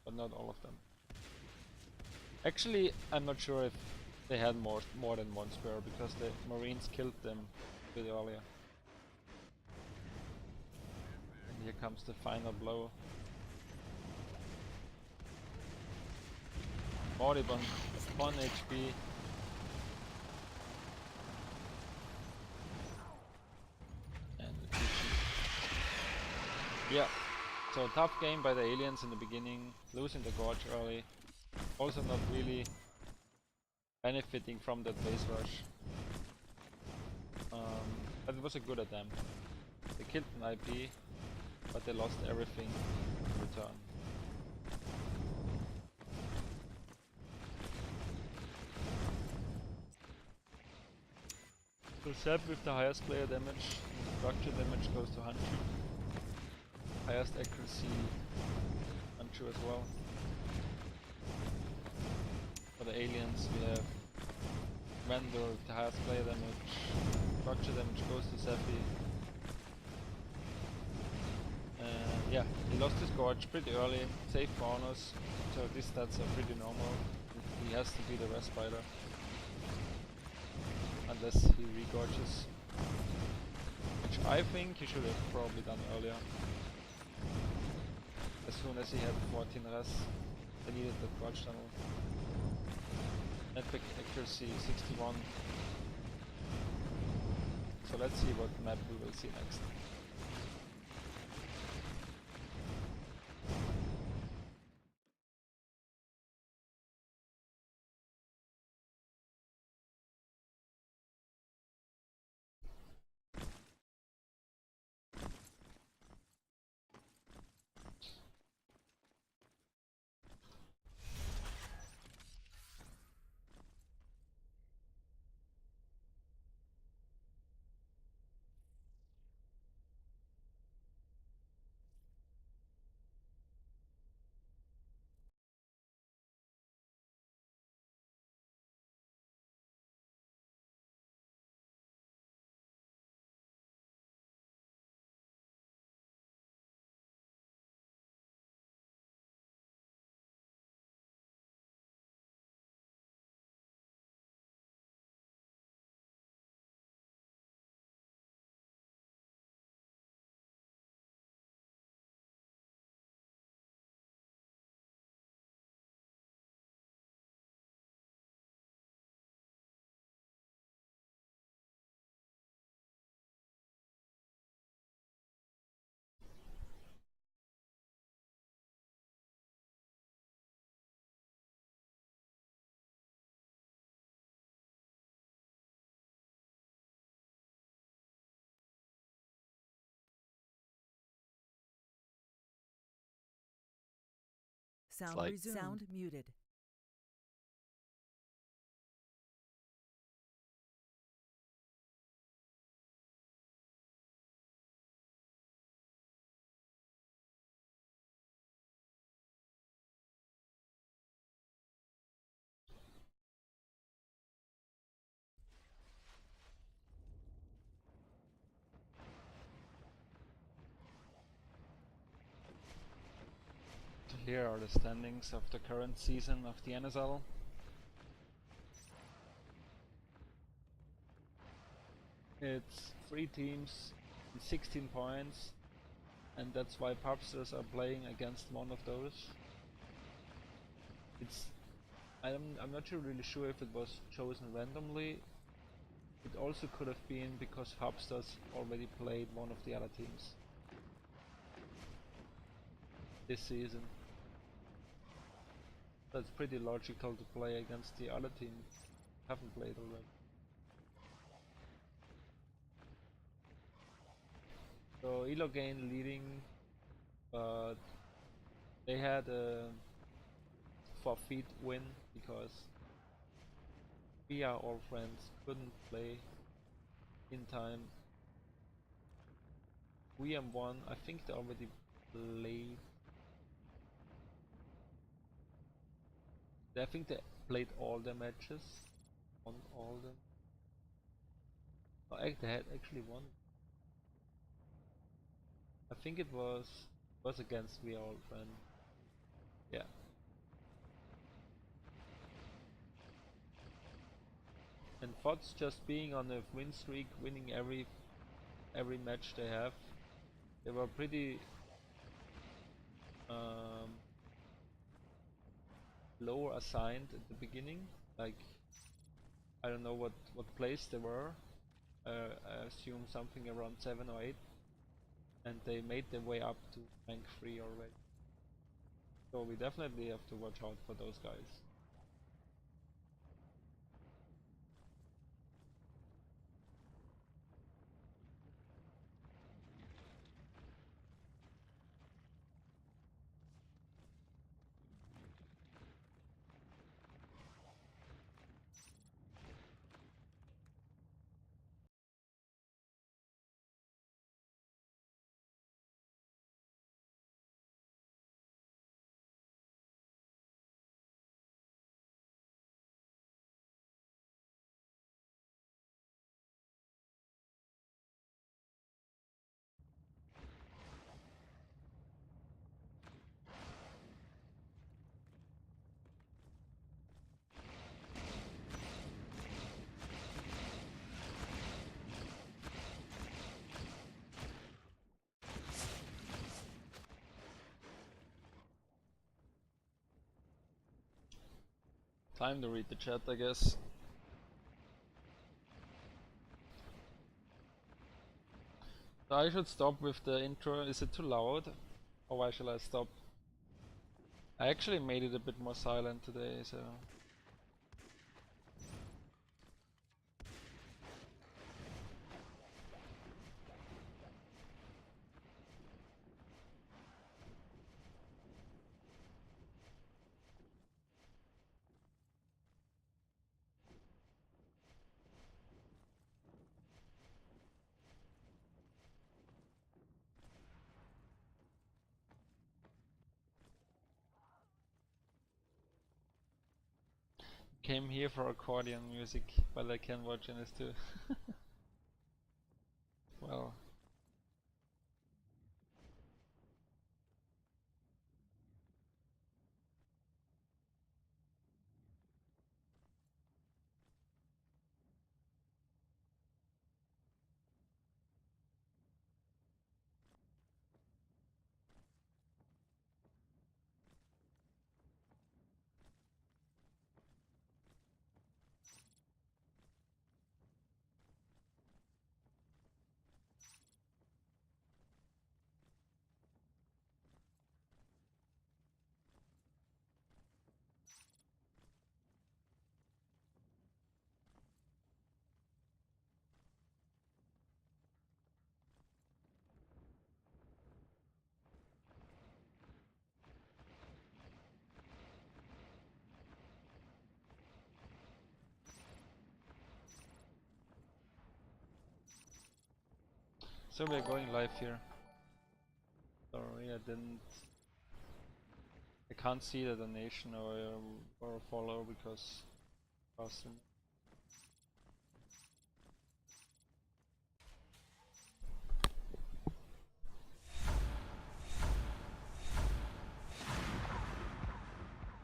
but not all of them. Actually, I'm not sure if they had more than 1 spur because the marines killed them a bit earlier. And here comes the final blow. Moribund, 1 HP. And the yeah, so tough game by the aliens in the beginning, losing the gorge early. Also not really benefiting from that base rush. But it was a good attempt. They killed an IP, but they lost everything in return. So Seb with the highest player damage, structure damage goes to Hanchu. Highest accuracy, Hanchu as well. For the aliens we have Vendor with the highest player damage, structure damage goes to Seppi. Yeah, he lost his gorge pretty early, safe bonus, so these stats are pretty normal. He has to be the Respider. Unless he regorges, which I think he should have probably done earlier. As soon as he had 14 res, they needed the gorge tunnel. Netpick accuracy 61. So let's see what map we will see next. Sound like- resumed. Sound muted. Here are the standings of the current season of the NSL. It's 3 teams, 16 points, and that's why pubstars are playing against one of those. It's I'm not really sure if it was chosen randomly. It also could have been because pubstars already played one of the other teams this season. That's pretty logical to play against the other team haven't played already. So Elogain leading, but they had a forfeit win because we are all friends couldn't play in time. WM1, I think they already played. I think they played all their matches. Won all them. Oh, they had actually won. I think it was against We Are All Friends. Yeah. And FOTS just being on a win streak, winning every match they have. They were pretty low assigned at the beginning. Like I don't know what place they were. I assume something around 7 or 8. And they made their way up to rank 3 already. So we definitely have to watch out for those guys. Time to read the chat, I guess. So I should stop with the intro. Is it too loud? Or why shall I stop? I actually made it a bit more silent today, so... Came here for accordion music, but I can watch NS2. Well... So we're going live here. Sorry, I can't see the donation or a follow because... Awesome.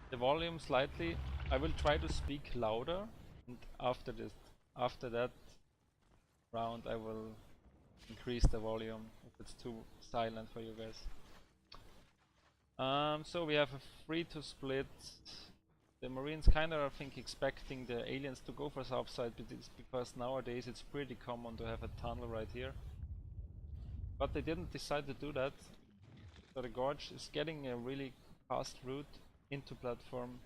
The volume slightly. I will try to speak louder, and after that round, I will increase the volume if it's too silent for you guys. So we have a free to split. The Marines kind of, I think, expecting the aliens to go for south side, because nowadays it's pretty common to have a tunnel right here. But they didn't decide to do that. So the Gorge is getting a really fast route into platform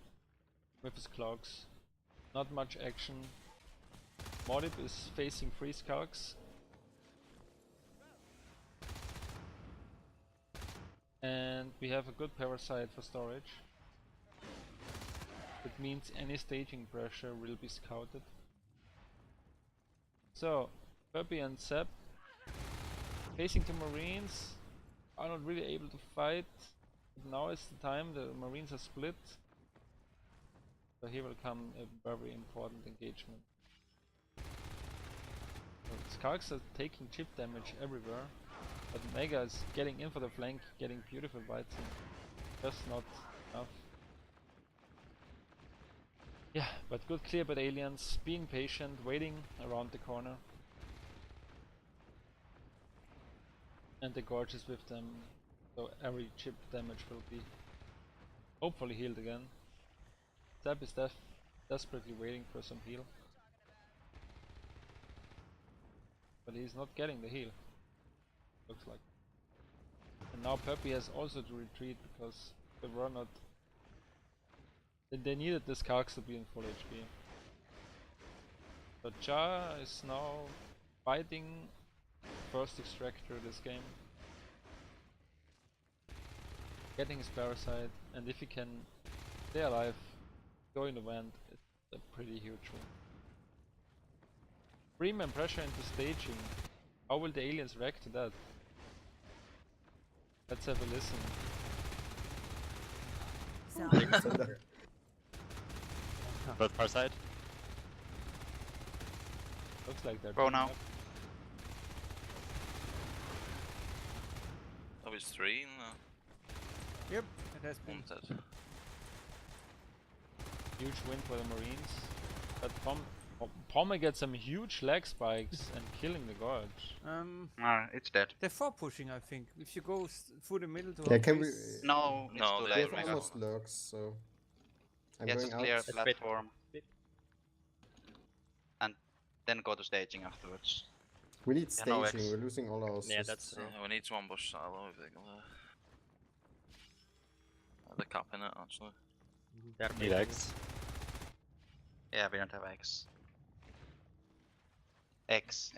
with his clogs. Not much action. Modip is facing 3 Skulks. And we have a good parasite for storage. It means any staging pressure will be scouted. So, Puppy and Sepp facing the Marines are not really able to fight. But now is the time, the Marines are split. So here will come a very important engagement. So Skulks are taking chip damage everywhere. But Mega is getting in for the flank, getting beautiful bites in. Just not enough. Yeah, but good clear by the aliens, being patient, waiting around the corner. And the Gorge is with them, so every chip damage will be hopefully healed again. Zap is desperately waiting for some heal. But he's not getting the heal. Looks like. And now Puppy has also to retreat because they were not... They needed the Skulks to be in full HP. So Ja is now fighting first extractor this game. Getting his parasite, and if he can stay alive, go in the vent, it's a pretty huge one. Premium pressure into staging. How will the aliens react to that? Let's have a listen. Sound. Both far side. Looks like they're Go now. Oh, it's 3 in Yep, it has been. wanted. Huge win for the Marines. But Pomme gets some huge leg spikes and killing the Gorge. It's dead. They're 4 pushing, I think. If you go through the middle to Yeah, our can we... base- No, it's No, too they We late. have Mega. almost lurks, so... I'm Yeah, going just out. clear Let's wait. platform. And then go to staging afterwards. We need Yeah, no staging. X. We're losing all our Yeah, assists. that's true. Yeah, we need to ambush silo if they're gonna. They're capping it actually. They're Need baiting X. Yeah, we don't have X. X.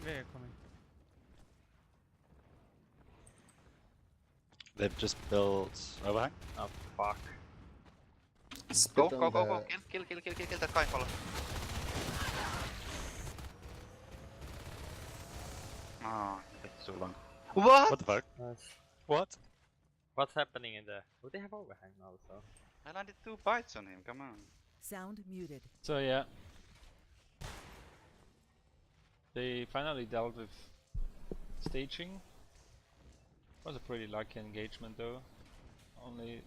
Yeah, coming. They've just built overhang. Oh fuck. Spit Go, on go, the... go. Kill that guy, follow. Oh, it's too long. What? What the fuck? Nice. What? What's happening in there? Oh, they have overhang also. I landed 2 bites on him, come on. Sound muted. So yeah, they finally dealt with staging. Was a pretty lucky engagement though. Only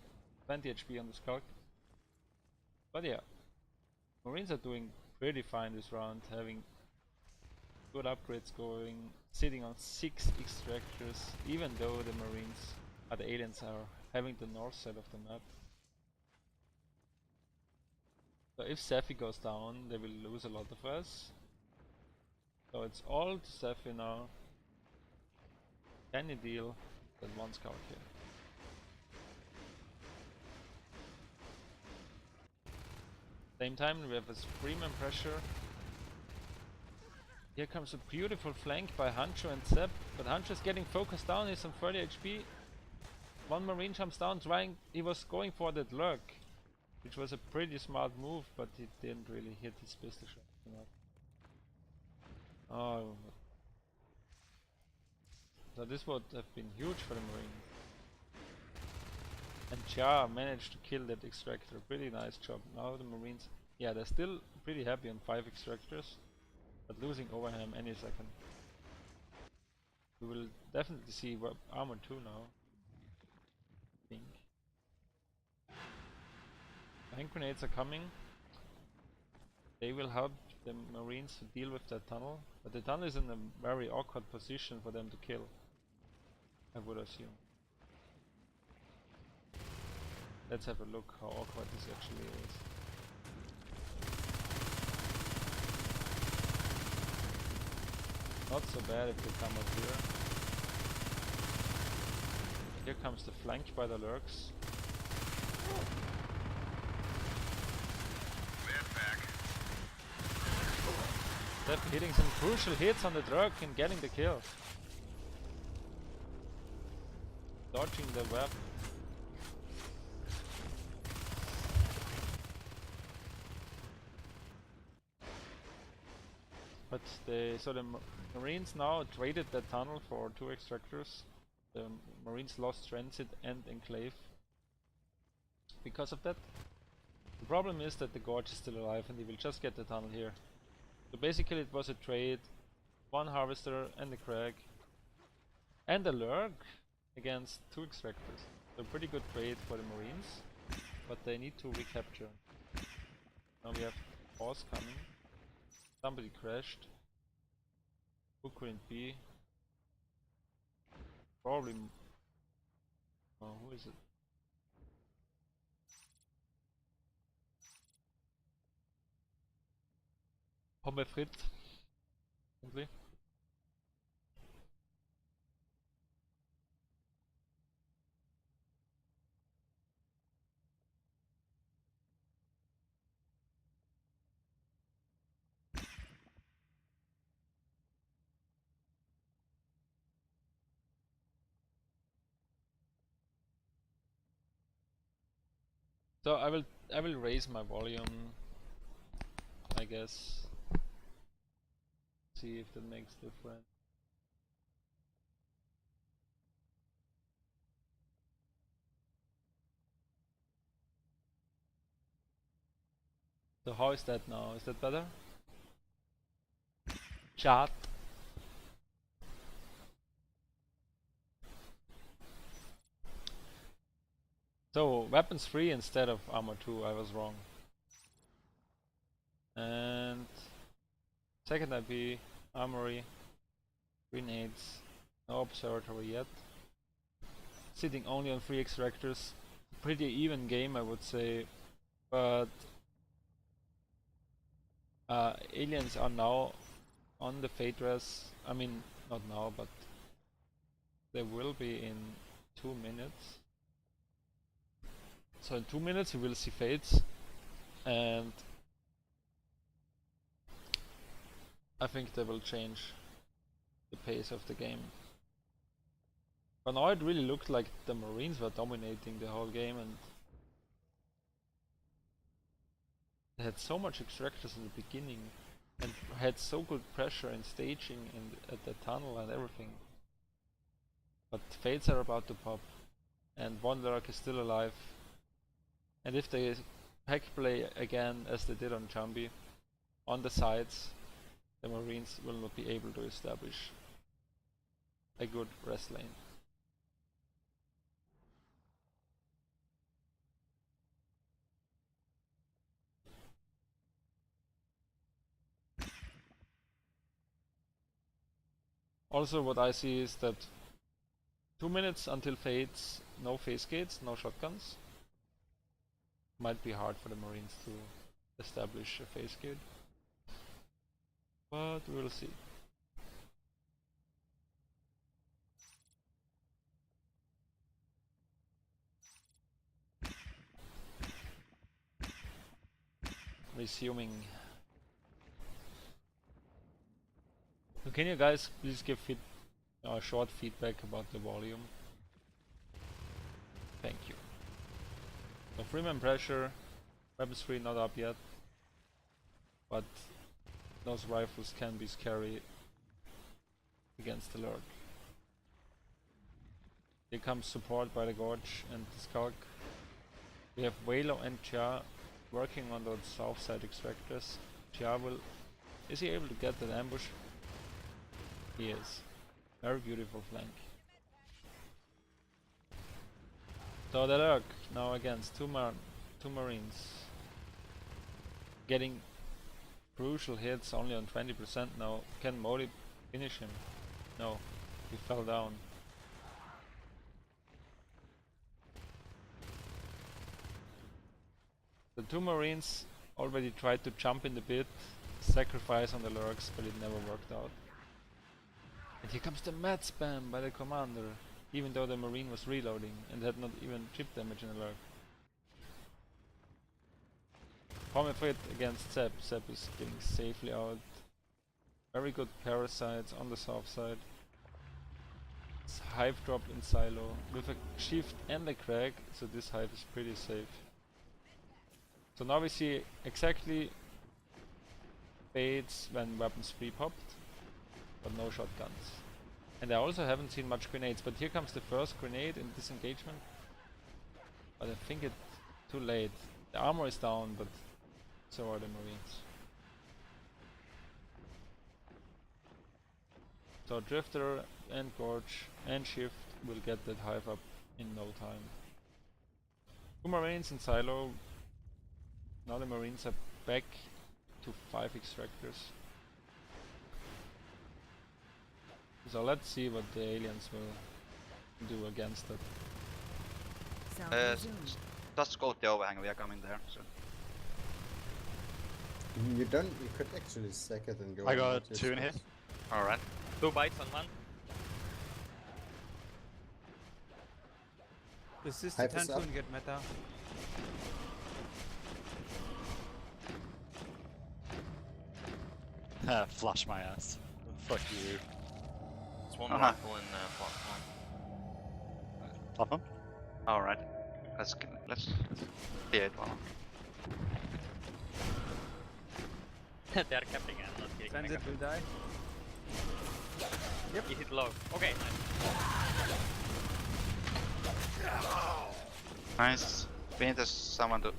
20 HP on the Skulk. But yeah, Marines are doing pretty fine this round, having good upgrades going, sitting on 6 extractors, even though the Marines, the aliens are having the north side of the map. So if Sephi goes down, they will lose a lot of us. So it's all to Sephi now. Can you deal that one scout here? Same time we have a Scream and pressure. Here comes a beautiful flank by Hancho and Sepp, but Hancho is getting focused down, he's on 30 HP. One Marine jumps down he was going for that lurk, which was a pretty smart move, but he didn't really hit his pistol shot enough. Oh, so this would have been huge for the Marines. And Cha managed to kill that extractor, pretty nice job. Now the Marines, yeah, they're still pretty happy on 5 extractors, but losing Overham any second. We will definitely see armor 2 now. I think. Hand grenades are coming. They will help the Marines to deal with that tunnel, but the tunnel is in a very awkward position for them to kill, I would assume. Let's have a look how awkward this actually is. Not so bad if they come up here. Here comes the flank by the lurks. Steph hitting some crucial hits on the truck and getting the kill. Dodging the web. But so the Marines now traded that tunnel for 2 extractors. The Marines lost Transit and Enclave because of that. The problem is that the Gorge is still alive and he will just get the tunnel here. So basically it was a trade, 1 Harvester and a Crag and a Lurk against 2 extractors. So pretty good trade for the Marines, but they need to recapture. Now we have Boss coming. Somebody crashed. Who could it be? Probably. Oh, who is it? Pommes frites. Simply. So I will raise my volume, I guess. See if that makes difference. So how is that now? Is that better? Chat. So weapons 3 instead of armor 2, I was wrong. And second IP, armory, grenades, no observatory yet. Sitting only on 3 extractors. Pretty even game, I would say. But aliens are now on the Fate res. I mean, not now, but they will be in 2 minutes. So in 2 minutes you will see Fates, and I think they will change the pace of the game. But now it really looked like the Marines were dominating the whole game, and they had so much extractors in the beginning and had so good pressure in staging and at the tunnel and everything. But Fates are about to pop, and one Lurk is still alive. And if they pack play again as they did on Jambi, on the sides, the Marines will not be able to establish a good rest lane. Also what I see is that 2 minutes until Fates, no phase gates, no shotguns. Might be hard for the Marines to establish a phase gate, but we'll see. Resuming. So can you guys please give short feedback about the volume? Thank you. So Freeman pressure, weapons 3 not up yet, but those rifles can be scary against the Lurk. Here comes support by the Gorge and the Skulk. We have Walo and Chia working on those south side extractors. Chia is he able to get that ambush? He is. Very beautiful flank. So the Lurk now against two Marines. Getting crucial hits only on 20% now. Can Modi finish him? No, he fell down. The two Marines already tried to jump in the pit, sacrifice on the Lurks, but it never worked out. And here comes the mad spam by the commander, even though the Marine was reloading and had not even chip damage in the Lurk. Pomifrit against Seb. Seb is getting safely out. Very good parasites on the south side. It's hive dropped in silo with a shift and a crack, so this hive is pretty safe. So now we see exactly fades when weapons 3 popped, but no shotguns. And I also haven't seen much grenades, but here comes the first grenade in disengagement. But I think it's too late. The armor is down, but so are the Marines. So Drifter and Gorge and Shift will get that hive up in no time. 2 Marines in silo. Now the Marines are back to 5 extractors. So let's see what the aliens will do against it. Sound resumed. Just scout the overhang, we are coming there. So. You could actually sack it and go. I on got what 2 in here. Alright. 2 bites on one. Resist the Hype is Tantu up. and get meta. Flash my ass. Fuck you. There's one Uh-huh. rifle in platform. Platform? Alright. Let's clear it one. They are capping and not killing Transit will die. Yep. He hit low. Okay, nice. Nice. We need someone to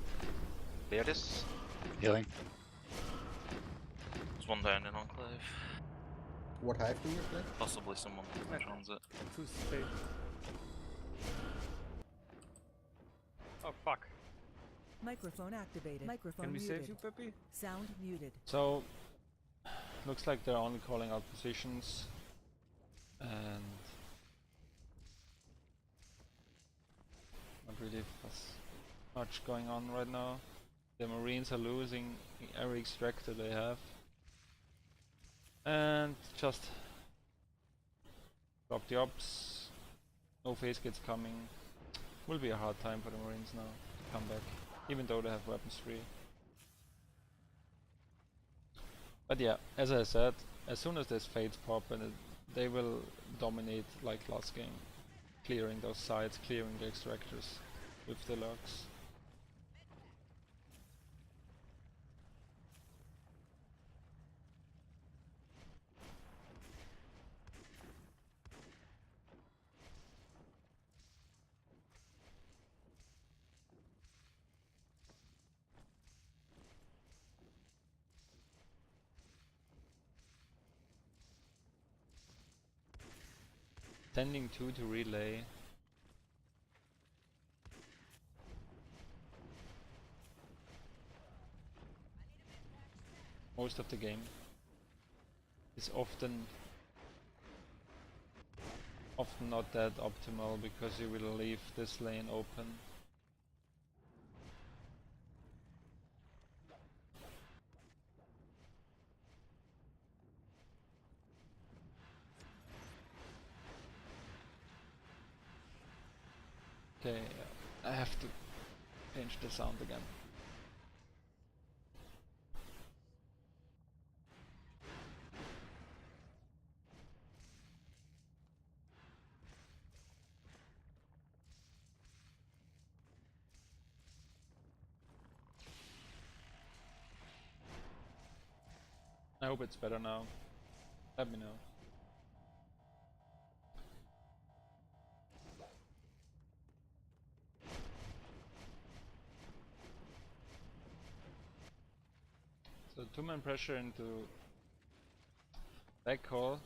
clear this. Healing. There's one down in Enclave. What hive do you play? Possibly someone in transit. 2 spade. Oh fuck. Microphone activated. Microphone Can we muted. save you, Peppy? Sound muted. So looks like they're only calling out positions, and not really much going on right now. The Marines are losing every extractor they have. And just drop the ops. No phase gates coming. Will be a hard time for the Marines now to come back, even though they have weapons free. But yeah, as I said, as soon as there's fades pop and they will dominate like last game, clearing those sides, clearing the extractors with the locks. Sending 2 to relay. Most of the game is often not that optimal because you will leave this lane open. Okay, I have to change the sound again. I hope it's better now. Let me know. So 2-man pressure into backhaul.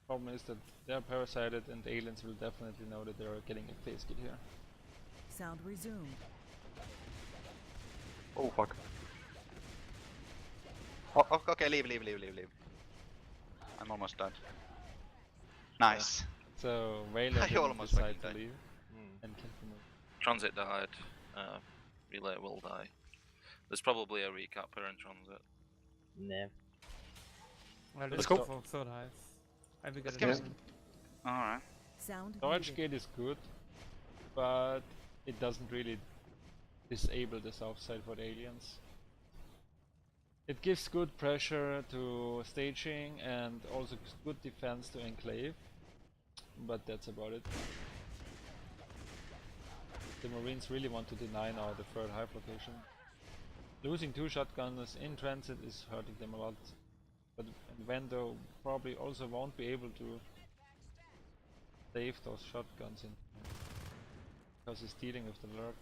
Problem is that they're parasited and the aliens will definitely know that they're getting a phase kit here. Sound resumed. Oh fuck. Oh, okay, leave. I'm almost dead. Nice. So Whaler I didn't almost decide fucking to died. leave and can move. Transit died. Relay will die. There's probably a recapper in transit. Nah. Well, Let's go. For third hive. I will get Let's it. give us- done. Alright. Sound Storage muted. gate is good, but it doesn't really disable the south side for the aliens. It gives good pressure to staging and also good defense to enclave, but that's about it. The Marines really want to deny now the third hive location. Losing 2 shotgunners in transit is hurting them a lot, but Vendo probably also won't be able to save those shotguns in because he's dealing with the lurk.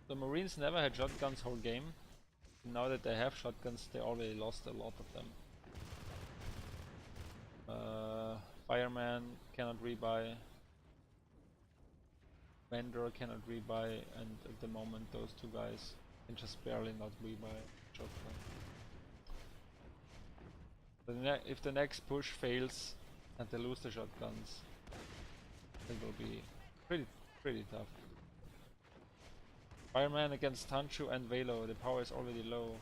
The Marines never had shotguns whole game. Now that they have shotguns, they already lost a lot of them. Fireman cannot rebuy. Vendor cannot rebuy, and at the moment those 2 guys can just barely not rebuy shotgun. If the next push fails and they lose the shotguns, it will be pretty tough. Fireman against Hanchu and Velo, the power is already low.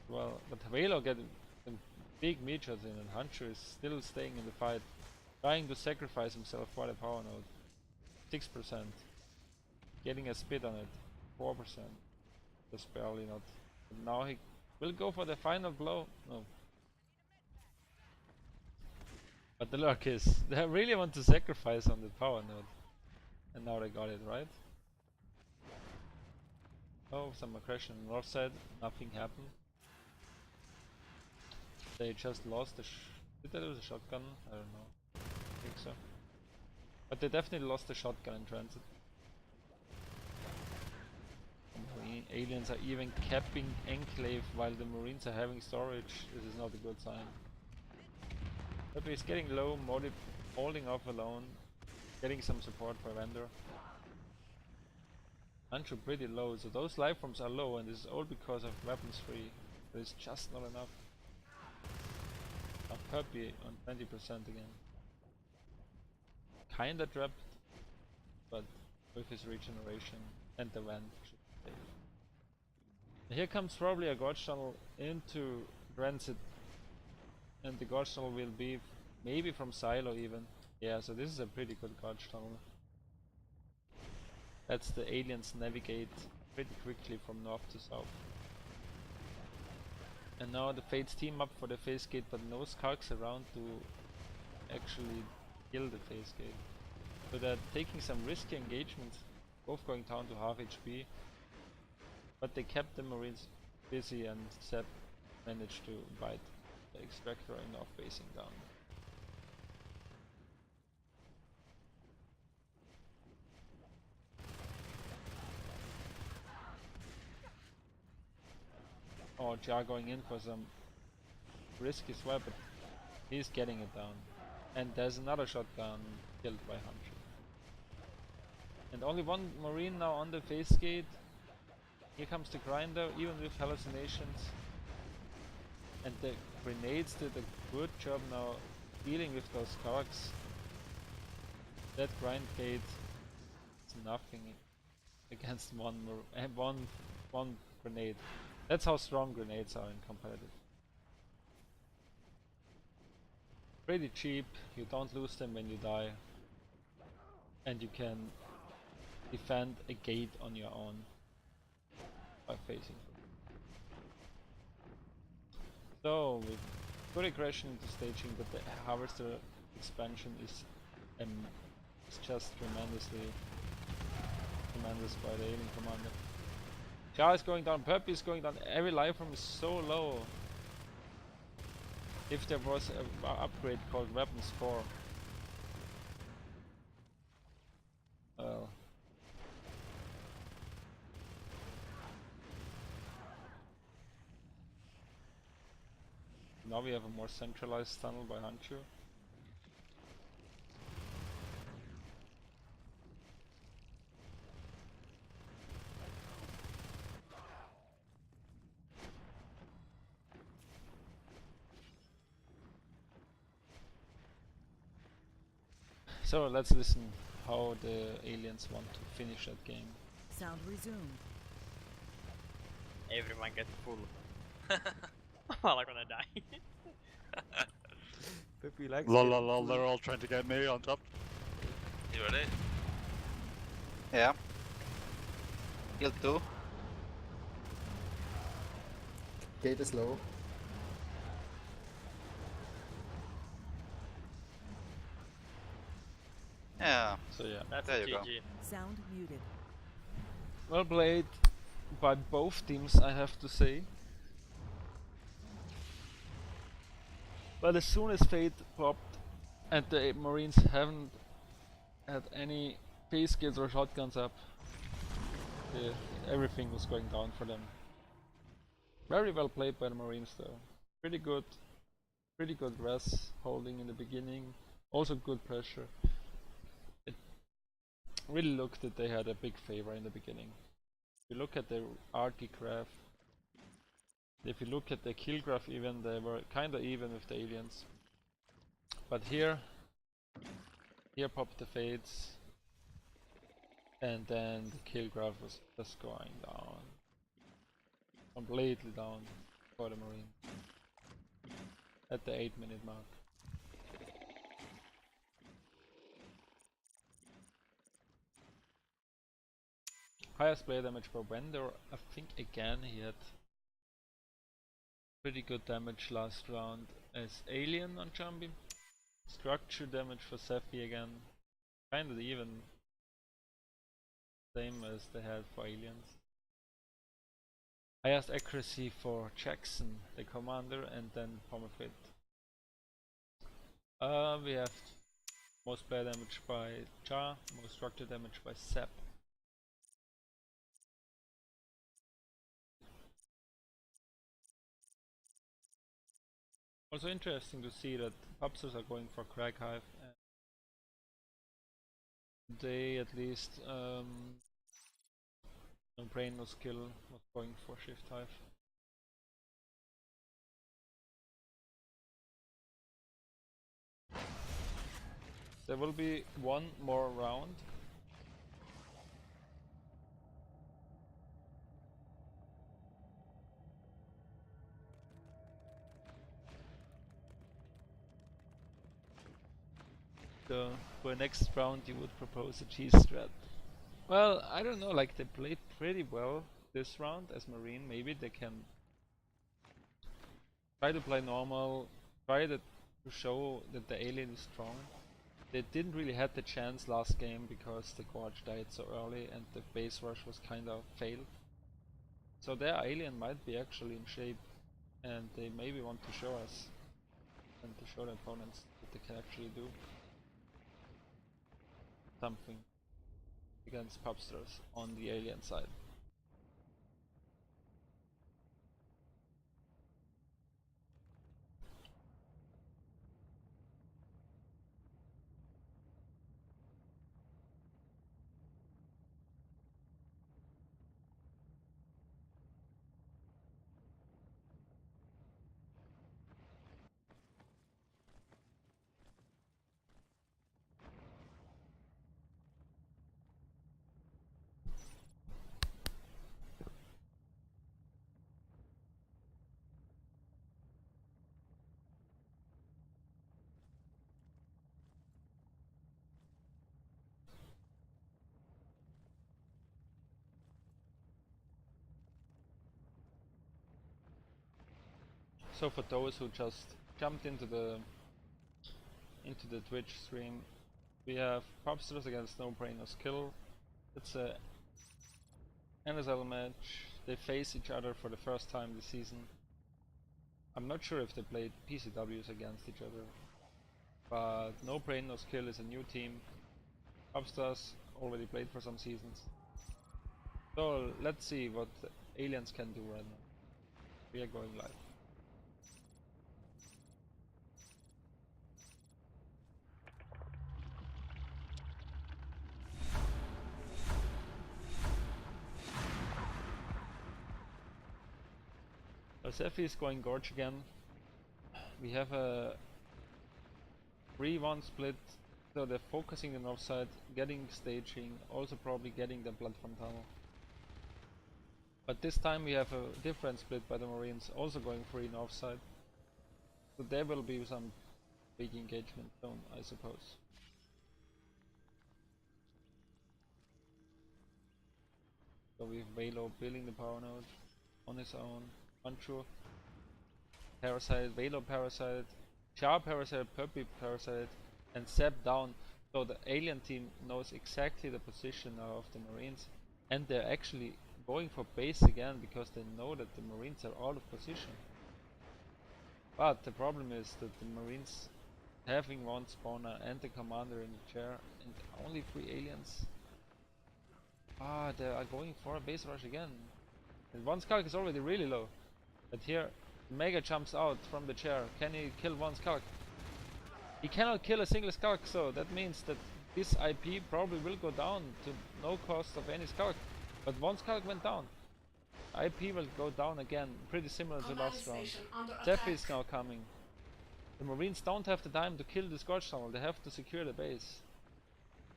Well, but Velo get a big meat shots in and Hanchu is still staying in the fight, trying to sacrifice himself for the power node. 6%. Getting a spit on it. 4%. Just barely not. But now he will go for the final blow. No. But the luck is, they really want to sacrifice on the power node. And now they got it, right? Oh, some aggression on the north side, nothing happened. They just lost the did they lose a shotgun? I don't know. I think so. But they definitely lost the shotgun in transit. Aliens are even capping enclave while the Marines are having storage. This is not a good sign. But he's getting low, holding off alone, getting some support for Vendor. Ancho pretty low, so those life forms are low, and this is all because of weapons free. But it's just not enough. Now Puppy on 20% again. Kinda trapped, but with his regeneration and the vent should be safe. Here comes probably a Gorge Tunnel into Transit, and the Gorge Tunnel will be maybe from Silo even. Yeah, so this is a pretty good Gorge Tunnel. Lets the aliens navigate pretty quickly from north to south. And now the Fates team up for the phase gate, but no Skarks around to actually kill the phase gate. So they're taking some risky engagements, both going down to half HP. But they kept the Marines busy, and Sepp managed to bite the Extractor enough facing down. Oh, Jar going in for some risky swipe, but he's getting it down. And there's another shotgun killed by Hunter. And only one Marine now on the face gate. Here comes the Grinder, even with hallucinations. And the grenades did a good job now dealing with those Karks. That grind gate is nothing against one grenade. That's how strong grenades are in competitive. Pretty cheap, you don't lose them when you die. And you can defend a gate on your own by facing them. So, with good aggression into staging, but the Harvester expansion is just tremendous by the alien commander. Jar is going down, Puppy is going down, every life form is so low. If there was an upgrade called Weapons 4. Well. Now we have a more centralized tunnel by Hanchu. So let's listen how the aliens want to finish that game. Sound resumed. Everyone get full. All are gonna die. Peppy likes Lol, getting lol, lol, full. they're all trying to get me on top. You ready? Yeah. Kill 2. Gate is low. Yeah. So yeah, That's There a you go. GG. Sound muted. well played by both teams, I have to say. But as soon as Fate popped and the Marines haven't had any phase gates or shotguns up, everything was going down for them. Very well played by the Marines though. Pretty good res holding in the beginning. Also good pressure. It really looked that they had a big favor in the beginning. If you look at the Arky graph, if you look at the kill graph even, they were kinda even with the aliens. But here popped the Fates, and then the kill graph was just going down. Completely down for the Marine. At the 8-minute mark. Highest player damage per vendor, I think again he had pretty good damage last round as Alien on Jambi. Structure damage for Sephi again, kinda even same as they had for Aliens. Highest accuracy for Jackson, the commander, and then Pomofit. We have most player damage by Jar, most structure damage by Sepp. Also interesting to see that pubstars are going for Crag Hive. And they at least no brain no skill was going for Shift Hive. There will be one more round. So for next round you would propose a cheese strat. Well, I don't know, like they played pretty well this round as Marine. Maybe they can try to play normal, try to show that the alien is strong. They didn't really had the chance last game because the Gorge died so early and the base rush was kinda failed. So their alien might be actually in shape and they maybe want to show us and to show the opponents that they can actually do something against pubstars on the alien side. So for those who just jumped into the Twitch stream, we have pubstars against No Brain No Skill. It's a NSL match. They face each other for the first time this season. I'm not sure if they played PCWs against each other, but No Brain No Skill is a new team. Pubstars already played for some seasons. So let's see what the aliens can do right now. We are going live. Sefi is going Gorge again. We have a 3-1 split, so they're focusing the north side, getting staging, also probably getting the platform tunnel. But this time we have a different split by the Marines, also going free north side. So there will be some big engagement zone, I suppose. So we have Velo building the power node on his own. Conchu, Parasite, Velo Parasite, Char Parasite, Puppy Parasite, and Seb down. So the alien team knows exactly the position now of the Marines, and they're actually going for base again because they know that the Marines are out of position. But the problem is that the Marines having one spawner and the commander in the chair and only 3 aliens. Ah, they are going for a base rush again. And one Skulk is already really low. But here, Mega jumps out from the chair. Can he kill one Skulk? He cannot kill a single Skulk, so that means that this IP probably will go down to no cost of any Skulk. But one Skulk went down. IP will go down again, pretty similar to last round. Zephyr is now coming. The Marines don't have the time to kill the Scorch Tunnel, they have to secure the base.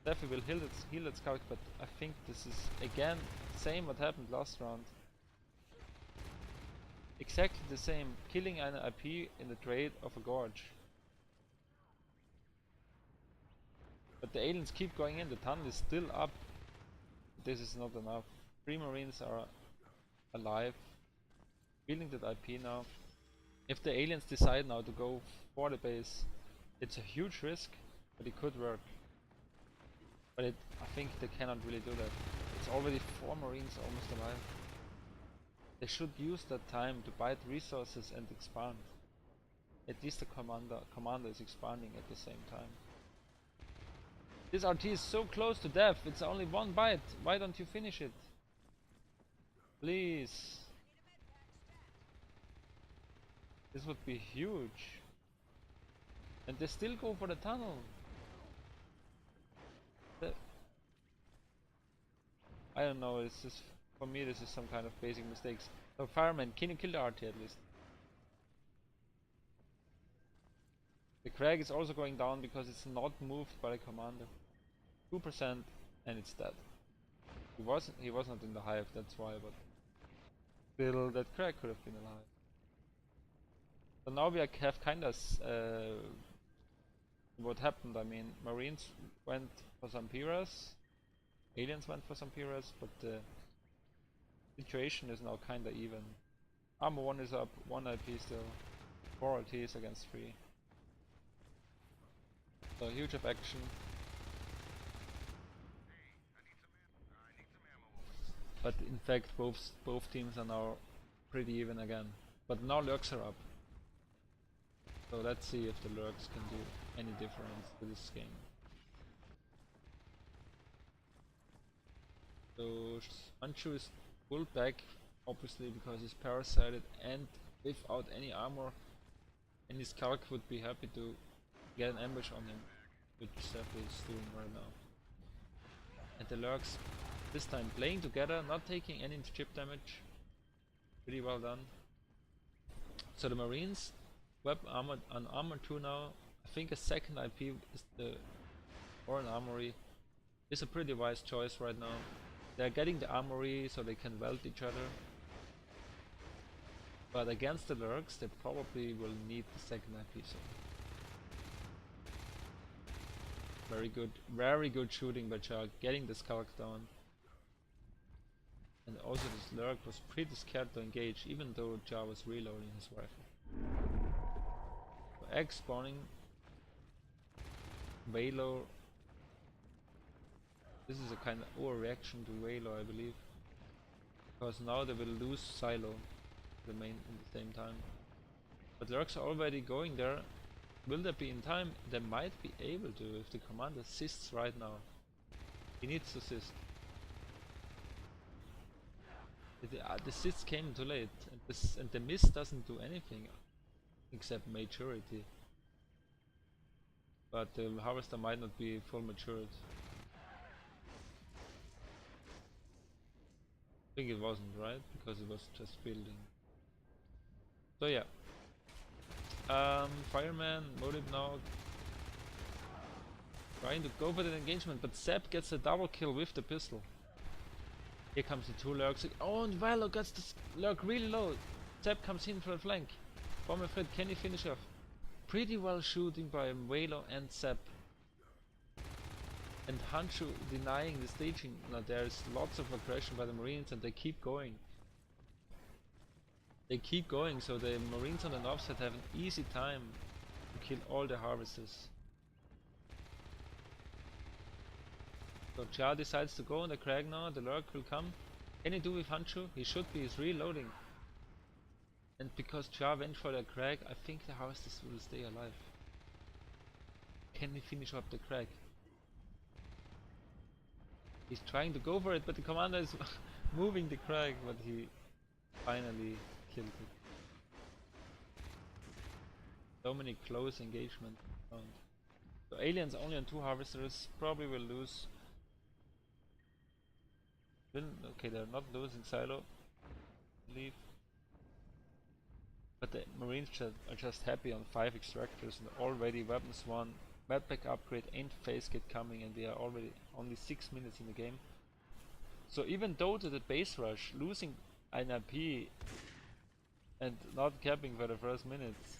Zephyr will heal that Skulk, but I think this is again same what happened last round. Exactly the same, killing an IP in the trade of a Gorge. But the aliens keep going in, the tunnel is still up. This is not enough. 3 Marines are alive, building that IP now. If the aliens decide now to go for the base, it's a huge risk, but it could work. But I think they cannot really do that. It's already 4 Marines almost alive. They should use that time to buy resources and expand. At least the commander is expanding at the same time. This RT is so close to death, it's only 1 bite. Why don't you finish it? Please. This would be huge. And they still go for the tunnel. I don't know, it's just, for me this is some kind of basic mistakes. So fireman, can you kill the RT at least? The Crag is also going down because it's not moved by the commander. 2% and it's dead. He was not in the hive, that's why, but still that Crag could have been alive. So now we have kinda what happened. I mean, Marines went for some Piras, aliens went for some Piras, but the situation is now kinda even. Armor 1 is up, 1 IP still, 4 LTs against 3. So huge of action. But in fact both teams are now pretty even again. But now lurks are up. So let's see if the lurks can do any difference to this game. So Manchu is pulled back, obviously because he's parasited and without any armor. Any Skulk would be happy to get an ambush on him, which Seth is doing right now. And the lurks this time playing together, not taking any chip damage. Pretty well done. So the Marines, web armored on armor 2 now. I think a second IP is or an armory is a pretty wise choice right now. They're getting the armory so they can weld each other. But against the lurks they probably will need the second IP, so very good shooting by Char, getting the Skulk down. And also this lurk was pretty scared to engage, even though Char was reloading his rifle. So egg spawning. Valo. This is a kind of overreaction to Valo, I believe. Because now they will lose Silo in the same time. But lurks are already going there. Will they be in time? They might be able to if the commander assists right now. He needs to assist. The assist came too late, and the miss doesn't do anything except maturity. But the harvester might not be full matured. I think it wasn't, right? Because it was just building. So yeah. Fireman, motive now. Trying to go for the engagement, but Sepp gets a double kill with the pistol. Here comes the two lurks. Oh, and Valo gets the lurk really low. Sepp comes in for the flank. Bomber Fred, can he finish off? Pretty well shooting by Valo and Sepp. And Hanchu denying the staging. Now there's lots of aggression by the Marines and they keep going. They keep going, so the Marines on the north side have an easy time to kill all the harvesters. So Char decides to go on the Crag now, the lurk will come. Can he do with Hanchu? He should be, he's reloading. And because Char went for the Crag, I think the harvesters will stay alive. Can he finish up the Crag? He's trying to go for it, but the commander is moving the Crag, but he finally killed it. So many close engagement round. So aliens only on 2 harvesters, probably will lose. Okay, they're not losing Silo, I believe. But the Marines are just happy on 5 extractors and already weapons 1, backpack upgrade and phase kit coming, and we are already only 6 minutes in the game. So even though to the base rush, losing an IP and not capping for the first minutes,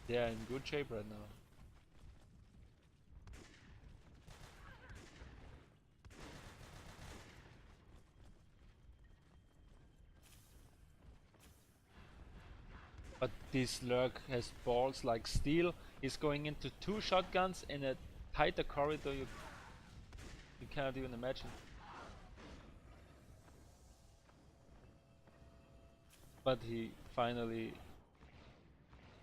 they are in good shape right now. But this lurk has balls like steel. He's going into 2 shotguns in a tighter corridor you cannot even imagine. But he finally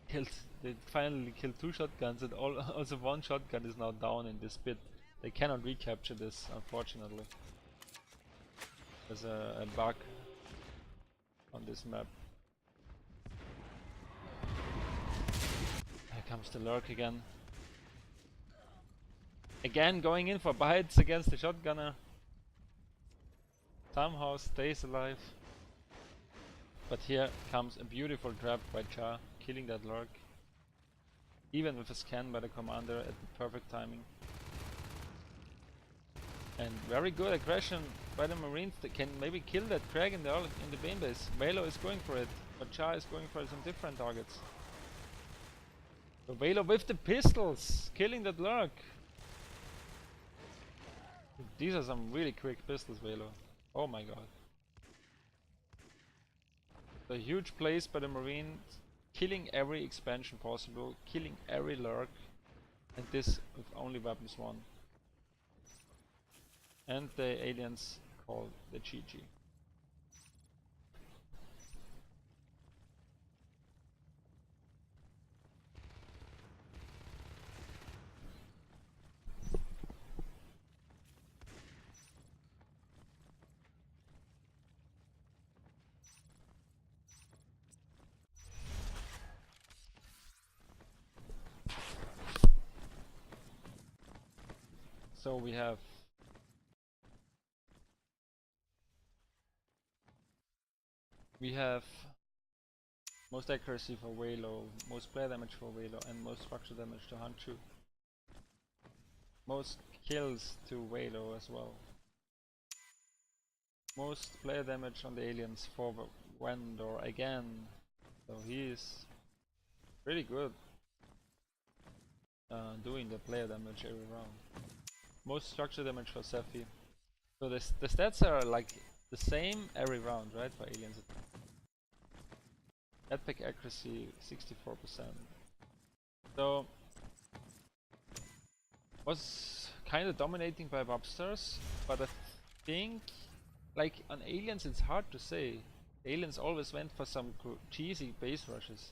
killed. They finally killed 2 shotguns, and also 1 shotgun is now down in this pit. They cannot recapture this, unfortunately. There's a bug on this map. comes the lurk again. Again going in for bites against the shotgunner. Somehow stays alive. But here comes a beautiful trap by Cha, killing that lurk. Even with a scan by the commander at the perfect timing. And very good aggression by the Marines that can maybe kill that Crag in the main base. Velo is going for it, but Cha is going for some different targets. So Velo with the pistols, killing that lurk. These are some really quick pistols, Velo. Oh my god. A huge place by the Marines, killing every expansion possible, killing every lurk, and this with only weapons 1. And the aliens call the GG. So we have most accuracy for Velo, most player damage for Velo, and most structure damage to Hanchu. Most kills to Velo as well. Most player damage on the aliens for Vendor again. So he is pretty good doing the player damage every round. Most structure damage for Sephi. So the stats are like the same every round, right, for aliens. Epic accuracy 64%. So was kind of dominating by pubstars, but I think like on aliens it's hard to say. Aliens always went for some cheesy base rushes.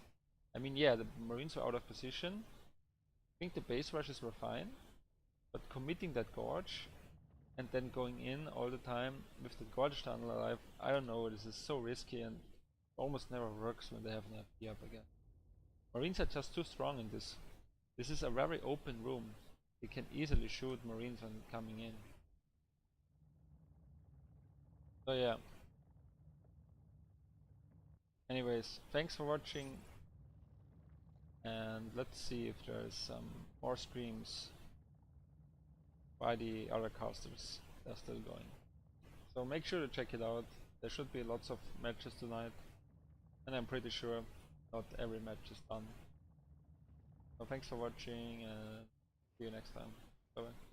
I mean, yeah, the Marines were out of position. I think the base rushes were fine, but committing that gorge and then going in all the time with the gorge tunnel alive, I don't know, this is so risky and almost never works when they have an FP up again. Marines are just too strong in this. This is a very open room. You can easily shoot Marines when coming in. So yeah. Anyways, thanks for watching. And let's see if there's some more streams by the other casters. They're still going. So make sure to check it out. There should be lots of matches tonight. And I'm pretty sure not every match is done. So thanks for watching and see you next time. Bye bye.